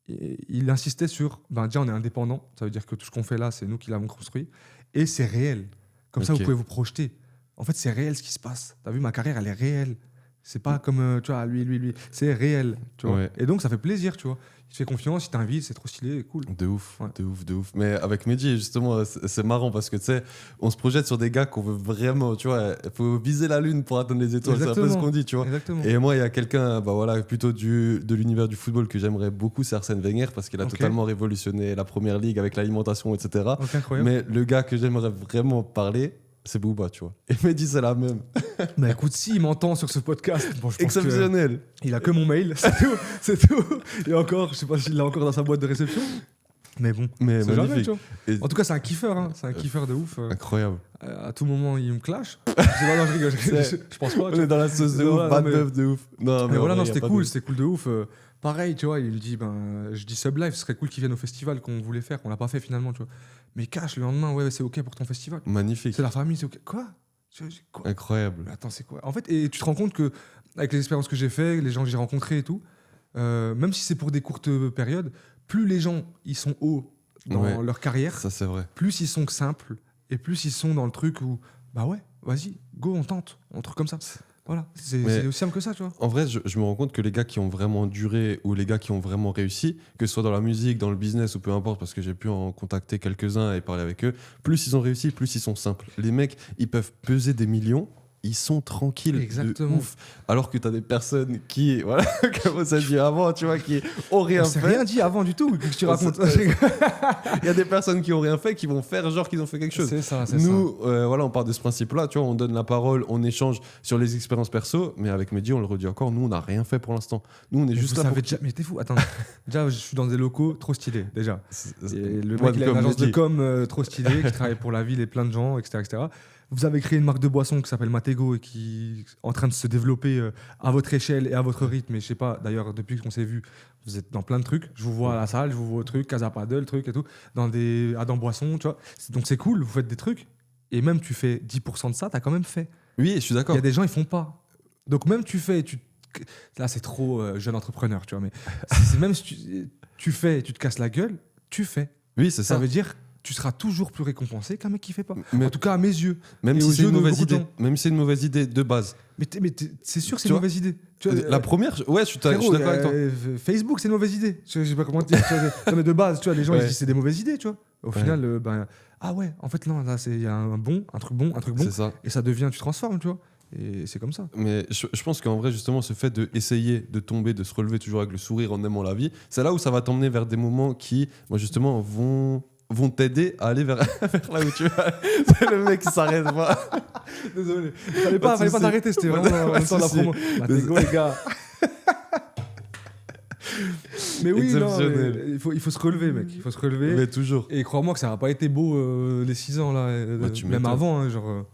Et il insistait sur, déjà, on est indépendant. Ça veut dire que tout ce qu'on fait là, c'est nous qui l'avons construit. Et c'est réel. Comme ça, Ok. vous pouvez vous projeter. En fait, c'est réel ce qui se passe. T'as vu, ma carrière, elle est réelle. C'est pas comme, tu vois, lui. C'est réel, tu vois. Ouais. Et donc, ça fait plaisir, tu vois. Il te fait confiance, il t'invite, c'est trop stylé, cool. De ouf, Ouais. de ouf. Mais avec Mehdi, justement, c'est marrant parce que tu sais, on se projette sur des gars qu'on veut vraiment, tu vois, il faut viser la lune pour atteindre les étoiles, c'est un peu ce qu'on dit, tu vois. Exactement. Et moi, il y a quelqu'un, plutôt de l'univers du football que j'aimerais beaucoup, c'est Arsène Wenger parce qu'il a Ok. totalement révolutionné la première ligue avec l'alimentation, etc. Ok, incroyable. Mais le gars que j'aimerais vraiment parler, c'est Booba, tu vois. Et Mehdi, c'est la même. Bah écoute, s'il m'entend sur ce podcast, bon, je pense Exceptionnel. il a que mon mail, c'est tout. Et encore, je sais pas s'il l'a encore dans sa boîte de réception. Mais bon, Mais c'est jamais, magnifique. tu vois. Et- En tout cas, c'est un kiffeur, hein. C'est un kiffeur de ouf. Incroyable. À tout moment, il me clash. Je sais pas, non, je rigole, je pense pas. On tu vois. est dans la sauce de Voilà, ouf, bad non, mais- meuf de ouf. Non, Mais voilà, en non, vrai, y a c'était pas cool, de- c'était cool de ouf. Pareil, tu vois, il me dit, je dis Sub Life, ce serait cool qu'il vienne au festival qu'on voulait faire, qu'on l'a pas fait finalement, tu vois. Mais cash le lendemain, ouais, c'est ok pour ton festival. Magnifique. C'est la famille, c'est ok. Quoi? Quoi? Incroyable. Mais attends, c'est quoi? En fait, et tu te rends compte que avec les expériences que j'ai fait, les gens que j'ai rencontrés et tout, même si c'est pour des courtes périodes, plus les gens ils sont hauts dans Ouais. leur carrière, Ça, c'est vrai. plus ils sont simples et plus ils sont dans le truc où bah ouais, vas-y, go, on tente, un truc comme ça. Voilà, c'est Mais- aussi simple que ça, tu vois. En vrai, je me rends compte que les gars qui ont vraiment duré ou les gars qui ont vraiment réussi, que ce soit dans la musique, dans le business ou peu importe, parce que j'ai pu en contacter quelques-uns et parler avec eux, plus ils ont réussi, plus ils sont simples. Les mecs, ils peuvent peser des millions, ils sont tranquilles Exactement. de ouf. Alors que tu as des personnes qui, voilà, comme on s'est dit avant, tu vois, qui ont rien On s'est fait. rien dit avant du tout, que tu On racontes. Il y a des personnes qui ont rien fait, qui vont faire genre qu'ils ont fait quelque chose. C'est ça, c'est Nous, voilà, on part de ce principe-là, tu vois, on donne la parole, on échange sur les expériences perso, mais avec Mehdi, on le redit encore, nous, on n'a rien fait pour l'instant. Nous, on est Mais juste vous là savez pour... déjà, mais t'es fou, attends. Déjà, je suis dans des locaux trop stylés, déjà. Et le Moi, mec, il a comme une agence de Mehdi. com trop stylée, qui travaille pour la ville et plein de gens, etc., etc. Vous avez créé une marque de boisson qui s'appelle Matego et qui est en train de se développer à votre échelle et à votre rythme. Et je sais pas, d'ailleurs, depuis qu'on s'est vu, vous êtes dans plein de trucs. Je vous vois à la salle, je vous vois au truc, Casa Paddle, truc et tout, dans Boisson, tu vois. Donc c'est cool, vous faites des trucs. Et même tu fais 10% de ça, t'as quand même fait. Oui, je suis Il d'accord. y a des gens, ils font pas. Donc même tu fais, là c'est trop jeune entrepreneur, tu vois. Mais même si tu fais, tu te casses la gueule, tu fais. Oui, c'est Ça ça. veut dire tu seras toujours plus récompensé qu'un mec qui fait pas. Mais En tout cas, à mes yeux. même Et si aux c'est yeux une de mauvaise beaucoup de idée, gens. même si c'est une mauvaise idée de base. C'est sûr que c'est Tu une vois mauvaise idée. Tu vois, La première, ouais, je suis frérot, d'accord avec toi. Facebook, c'est une mauvaise idée. Je sais pas comment dire. Tu vois, non, mais de base, tu vois, les gens ils Ouais. disent c'est des mauvaises idées, tu vois. Au Ouais. final, ah ouais, en fait, non, là, il y a un truc bon, C'est ça. et ça devient, tu transformes, tu vois. Et c'est comme ça. Mais je pense qu'en vrai, justement, ce fait d'essayer de tomber, de se relever toujours avec le sourire en aimant la vie, c'est là où ça va t'emmener vers des moments qui, moi, justement, vont t'aider à aller vers, vers là où tu vas. C'est le mec qui s'arrête pas. Désolé. Fallait Pas pas de souci. t'arrêter, c'était Pas vraiment de en même temps de la souci. promo. Matego, les gars. Mais oui, non, Exceptionnel. mais il faut se relever, mec. Il faut se relever. Mais toujours. Et crois-moi que ça n'a pas été beau les 6 ans, là. Bah, tu Même m'étonnes. avant, hein, genre.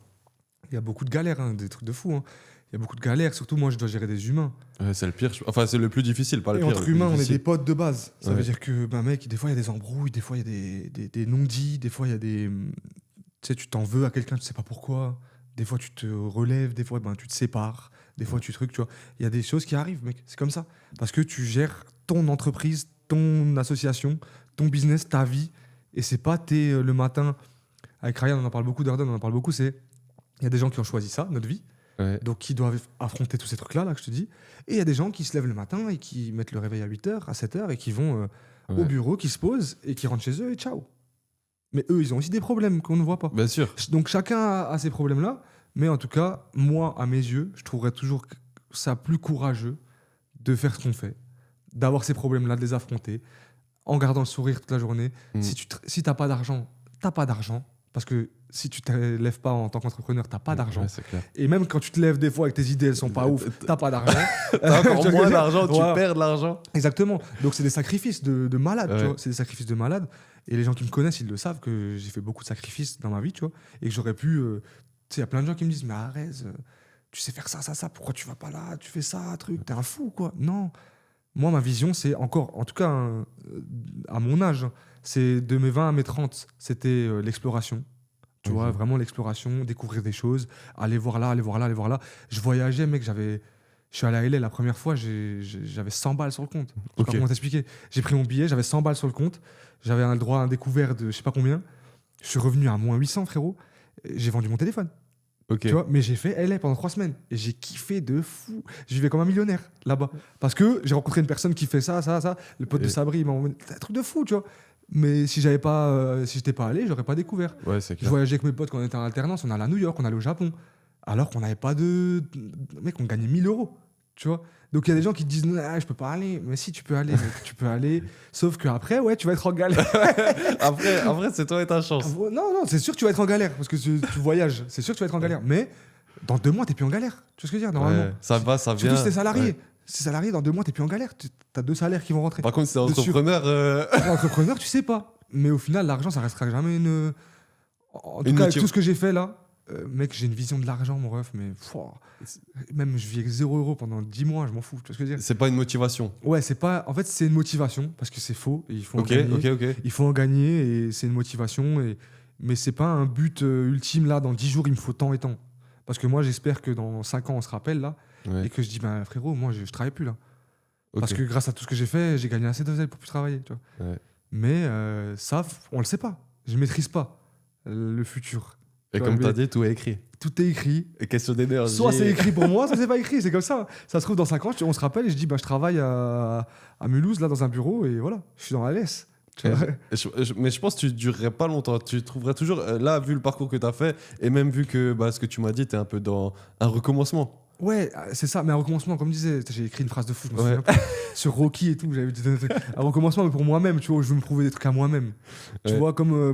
Il y a beaucoup de galères, hein, des trucs de fou. Hein. Il y a beaucoup de galères. Surtout, moi, je dois gérer des humains. Ouais, c'est le pire. Enfin, c'est le plus difficile, pas le Et pire. entre le plus humains, on est difficile. des potes de base. Ça Ouais. veut dire que, mec, des fois, il y a des embrouilles, des fois, il y a des non-dits, des fois, il y a des. Tu sais, tu t'en veux à quelqu'un, tu sais pas pourquoi. Des fois, tu te relèves, des fois, tu te sépares. Des fois, tu trucs, tu vois. Il y a des choses qui arrivent, mec. C'est comme ça. Parce que tu gères ton entreprise, ton association, ton business, ta vie. Et c'est pas le matin. Avec Ryan, on en parle beaucoup, Darden, on en parle beaucoup. Il y a des gens qui ont choisi ça, notre vie. Ouais. Donc, qui doivent affronter tous ces trucs-là, là, que je te dis. Et il y a des gens qui se lèvent le matin et qui mettent le réveil à 8h, à 7h, et qui vont au Ouais. bureau, qui se posent et qui rentrent chez eux et ciao. Mais eux, ils ont aussi des problèmes qu'on ne voit pas. Bien sûr. Donc, chacun a ces problèmes-là. Mais en tout cas, moi, à mes yeux, je trouverais toujours ça plus courageux de faire ce qu'on fait, d'avoir ces problèmes-là, de les affronter, en gardant le sourire toute la journée. Mm. Si t'as pas d'argent, t'as pas d'argent. Parce que si tu te lèves pas en tant qu'entrepreneur, t'as pas d'argent. Ouais, c'est clair. Et même quand tu te lèves des fois avec tes idées, elles sont pas ouf, t'as pas d'argent. T'as encore Tu vois ce que je moins veux dire d'argent, tu Voilà. perds de l'argent. Exactement. Donc c'est des sacrifices de malade, tu Ouais. vois. C'est des sacrifices de malade. Et les gens qui me connaissent, ils le savent que j'ai fait beaucoup de sacrifices dans ma vie, tu vois. Et que j'aurais pu. Tu sais, il y a plein de gens qui me disent, mais arrête, tu sais faire ça, ça, ça. Pourquoi tu vas pas là? Tu fais ça, truc. T'es un fou, quoi. Non. Moi, ma vision, c'est encore, en tout cas, à mon âge, c'est de mes 20 à mes 30, c'était l'exploration. Tu vois, vraiment l'exploration, découvrir des choses, aller voir là, aller voir là, aller voir là. Je voyageais, mec, je suis allé à LA la première fois, j'avais 100 balles sur le compte. Je sais Ok. pas comment t'expliquer. J'ai pris mon billet, j'avais 100 balles sur le compte, j'avais un droit à un découvert de je sais pas combien. Je suis revenu à moins 800, frérot. J'ai vendu mon téléphone. Ok. Tu vois, mais j'ai fait LA pendant 3 semaines et j'ai kiffé de fou. Je vivais comme un millionnaire là-bas. Parce que j'ai rencontré une personne qui fait ça, ça, ça. Le pote de Et- Sabri, il m'a envoyé un truc de fou, tu vois. Mais si j'avais pas, si j'étais pas allé, j'aurais pas découvert. Ouais, c'est Je clair. voyageais avec mes potes quand on était en alternance, on allait à New York, on allait au Japon. Alors qu'on n'avait pas de. Mec, on gagnait 1000 euros. Tu vois. Donc il y a des gens qui te disent ah, je peux pas aller. Mais si, tu peux aller, mec, tu peux aller. Sauf qu'après, ouais, tu vas être en galère. Après, c'est toi et ta chance. Non, non, c'est sûr que tu vas être en galère parce que tu voyages. C'est sûr que tu vas être en galère. Mais dans 2 mois, t'es plus en galère. Tu vois ce que je veux dire, normalement. Ouais, ça va, ça vient. Surtout si t'es salarié. Ouais. Si t'es salarié, dans 2 mois, t'es plus en galère. T'as 2 salaires qui vont rentrer. Par contre, si t'es De sûr. entrepreneur, Entrepreneur, tu sais pas. Mais au final, l'argent, ça restera jamais une. En tout Une cas, avec motiv- tout ce que j'ai fait là, mec, j'ai une vision de l'argent, mon ref, mais. Même je vis avec 0 € pendant 10 mois, je m'en fous. Tu vois ce que je veux dire? c'est pas une motivation. Ouais, c'est pas. En fait, c'est une motivation parce que c'est faux. Et il faut en Ok, gagner. ok. Il faut en gagner et c'est une motivation. Mais c'est pas un but ultime là, dans 10 jours, il me faut tant et tant. Parce que moi, j'espère que dans 5 ans, on se rappelle là Ouais, et que je dis, ben frérot, moi, je travaille plus là. ok. Parce que grâce à tout ce que j'ai fait, j'ai gagné assez d'oseille pour plus travailler. Tu vois. Ouais. Mais ça, on le sait pas. Je maîtrise pas le futur. Et Tu vois, comme mais t'as dit, tout est écrit. tout est écrit. Et question d'énergie. Soit c'est écrit pour moi, soit c'est pas écrit. C'est comme ça. Ça se trouve dans 5 ans, on se rappelle et je dis, bah, je travaille à Mulhouse, là, dans un bureau, et voilà, je suis dans la laisse. Tu vois. Mais je pense que tu durerais pas longtemps. Tu trouverais toujours, là, vu le parcours que tu as fait, et même vu que ce que tu m'as dit, tu es un peu dans un recommencement. Ouais, c'est ça. Mais un recommencement, comme je disais, j'ai écrit une phrase de fou, je me Ouais. souviens pas. Sur Rocky et tout. J'avais dit des trucs. Un recommencement, mais pour moi-même, tu vois, où je veux me prouver des trucs à moi-même. Tu Ouais. vois, comme,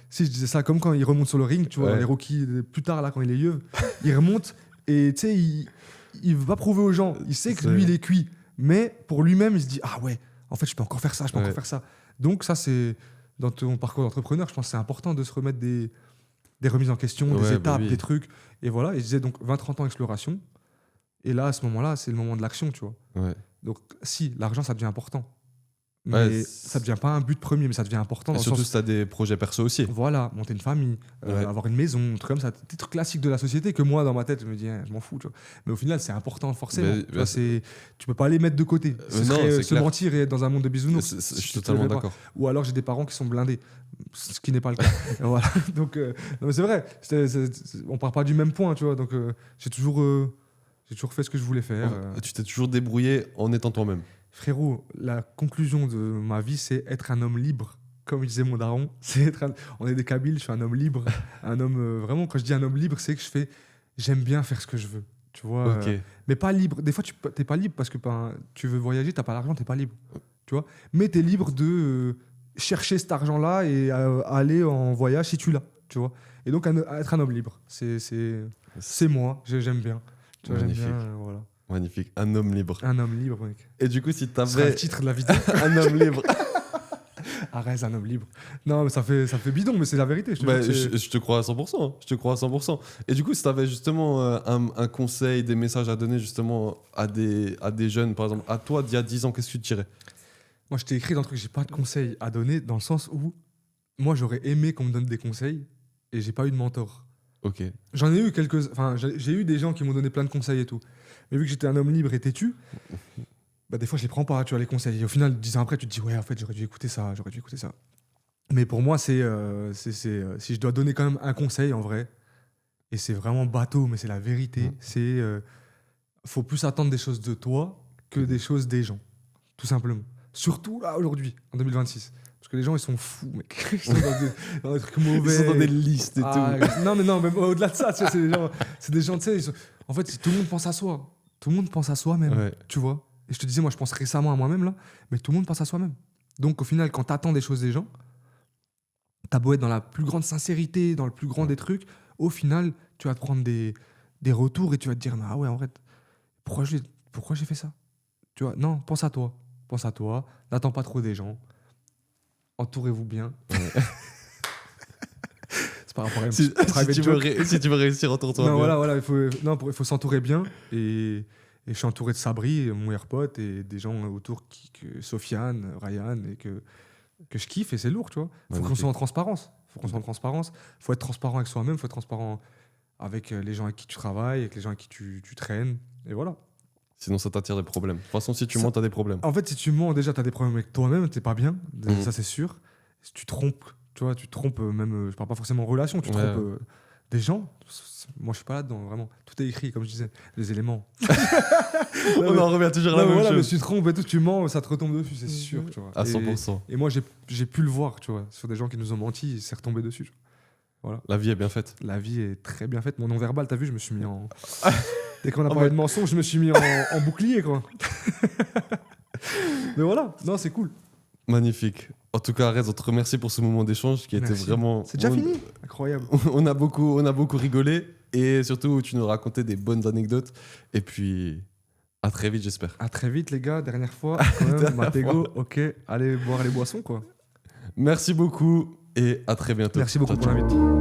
si je disais ça, comme quand il remonte sur le ring, tu vois, Ouais. dans les Rocky, plus tard, là, quand il est yeuve, il remonte et tu sais, il veut pas prouver aux gens. Il sait que C'est- lui, il est cuit. Mais pour lui-même, il se dit, ah ouais, en fait, je peux encore faire ça, je peux Ouais. encore faire ça. Donc, ça, c'est dans ton parcours d'entrepreneur, je pense que c'est important de se remettre des remises en question, des Ouais, bah étapes, oui. des trucs. Et voilà, et je disais donc 20-30 ans exploration. Et là, à ce moment-là, c'est le moment de l'action, tu vois. Ouais. Donc, si, l'argent, ça devient important. Mais Ouais, ça devient pas un but premier, mais ça devient important Et dans le surtout sens, si t'as des projets perso aussi. voilà, monter une famille, Ouais. avoir une maison, un truc comme ça, des trucs classiques de la société que moi, dans ma tête, je me dis, je m'en fous, tu vois. Mais au final, c'est important forcément. Mais- Tu vois, tu peux pas les mettre de côté. Ce non, serait c'est se clair. mentir et être dans un monde de bisounours. Je suis te totalement lèverais pas. d'accord. Ou alors j'ai des parents qui sont blindés, ce qui n'est pas le cas. Et voilà. Donc, non, mais c'est vrai, on part pas du même point, tu vois. Donc, j'ai toujours fait ce que je voulais faire. Tu t'es toujours débrouillé en étant toi-même. Frérot, la conclusion de ma vie, c'est être un homme libre. Comme disait mon daron, on est des Kabyles, je suis un homme libre. Un homme, vraiment, quand je dis un homme libre, c'est que j'aime bien faire ce que je veux. Tu vois, Ok. mais pas libre. Des fois, t'es pas libre parce que tu veux voyager, t'as pas l'argent, t'es pas libre. Tu vois, mais t'es libre de chercher cet argent-là et aller en voyage si tu l'as. Tu vois, et donc être un homme libre, c'est moi, j'aime bien. Tu vois, j'aime Magnifique. bien, voilà. Magnifique. Un homme libre. Un homme libre, mec. Et du coup, si Ce sera le t'avais titre de la vidéo. un homme libre. Arrête, un homme libre. Non, mais ça fait bidon, mais c'est la vérité. Je te Bah, jure que je te crois à 100%. Je te crois à 100%. Et du coup, si tu avais justement un conseil, des messages à donner justement à des jeunes, par exemple, à toi d'il y a 10 ans, qu'est-ce que tu dirais? Moi, je t'ai écrit dans le truc, j'ai pas de conseils à donner, dans le sens où moi, j'aurais aimé qu'on me donne des conseils et j'ai pas eu de mentor. Ok. J'en ai eu enfin, j'ai eu des gens qui m'ont donné plein de conseils et tout. Mais vu que j'étais un homme libre et têtu, bah, des fois, je les prends pas, tu vois, les conseils. Et au final, 10 ans après, tu te dis, ouais, en fait, j'aurais dû écouter ça, j'aurais dû écouter ça. Mais pour moi, si je dois donner quand même un conseil, en vrai, et c'est vraiment bateau, mais c'est la vérité, c'est faut plus attendre des choses de toi que des choses des gens, tout simplement. Surtout là, aujourd'hui, en 2026. Parce que les gens, ils sont fous, mec. Ils sont dans des trucs mauvais. Ils sont dans des listes et tout. Non, mais non, même au-delà de ça, tu sais, c'est des gens, tu sais, en fait, tout le monde pense à soi. Tout le monde pense à soi-même, Ouais. tu vois. Et je te disais, moi, je pense récemment à moi-même, là, mais tout le monde pense à soi-même. Donc, au final, quand t'attends des choses des gens, t'as beau être dans la plus grande sincérité, dans le plus grand des trucs, au final, tu vas te prendre des retours et tu vas te dire, ah ouais, en fait, pourquoi j'ai fait ça? Tu vois, non, pense à toi. Pense à toi, n'attends pas trop des gens. Entourez-vous bien. Ouais. C'est par rapport à une Si, petite private joke. si tu veux réussir, entoure-toi Non, bien. voilà, il faut s'entourer bien. Et je suis entouré de Sabri, mon meilleur pote, et des gens autour, Sofiane, Ryan, et que je kiffe, et c'est lourd, tu vois. Faut qu'on Magnifique. soit en transparence. Faut être transparent avec soi-même, faut être transparent avec les gens avec qui tu travailles, avec les gens avec qui tu traînes. Et voilà. Sinon, ça t'attire des problèmes. De toute façon, si tu Ça- mens, t'as des problèmes. En fait, si tu mens, déjà, t'as des problèmes avec toi-même, t'es pas bien. Mhm. Ça, c'est sûr. Si tu trompes, tu vois, même, je parle pas forcément en relation, tu Ouais. trompes des gens. Moi, je suis pas là-dedans, vraiment. Tout est écrit, comme je disais, les éléments. On en revient toujours à la Non, mais même voilà, mais chose. si tu trompes et tout, tu mens, ça te retombe dessus, c'est sûr, tu vois. À 100%. Et moi, j'ai pu le voir, tu vois, sur des gens qui nous ont menti, c'est retombé dessus. Tu vois. Voilà. La vie est bien faite. La vie est très bien faite. Mon non-verbal, t'as vu, je me suis mis en... Dès qu'on a parlé de mensonges, je me suis mis en bouclier, quoi. Mais voilà, non, c'est cool. Magnifique. En tout cas, Arez, on te remercie pour ce moment d'échange qui était Merci. vraiment... C'est déjà fini. Incroyable. On a beaucoup rigolé et surtout, tu nous racontais des bonnes anecdotes. Et puis, à très vite, j'espère. À très vite, les gars. Dernière fois, quand même, Matego, ok, allez boire les boissons, quoi. Merci beaucoup et à très bientôt. Merci beaucoup Ciao, pour ciao. l'invite.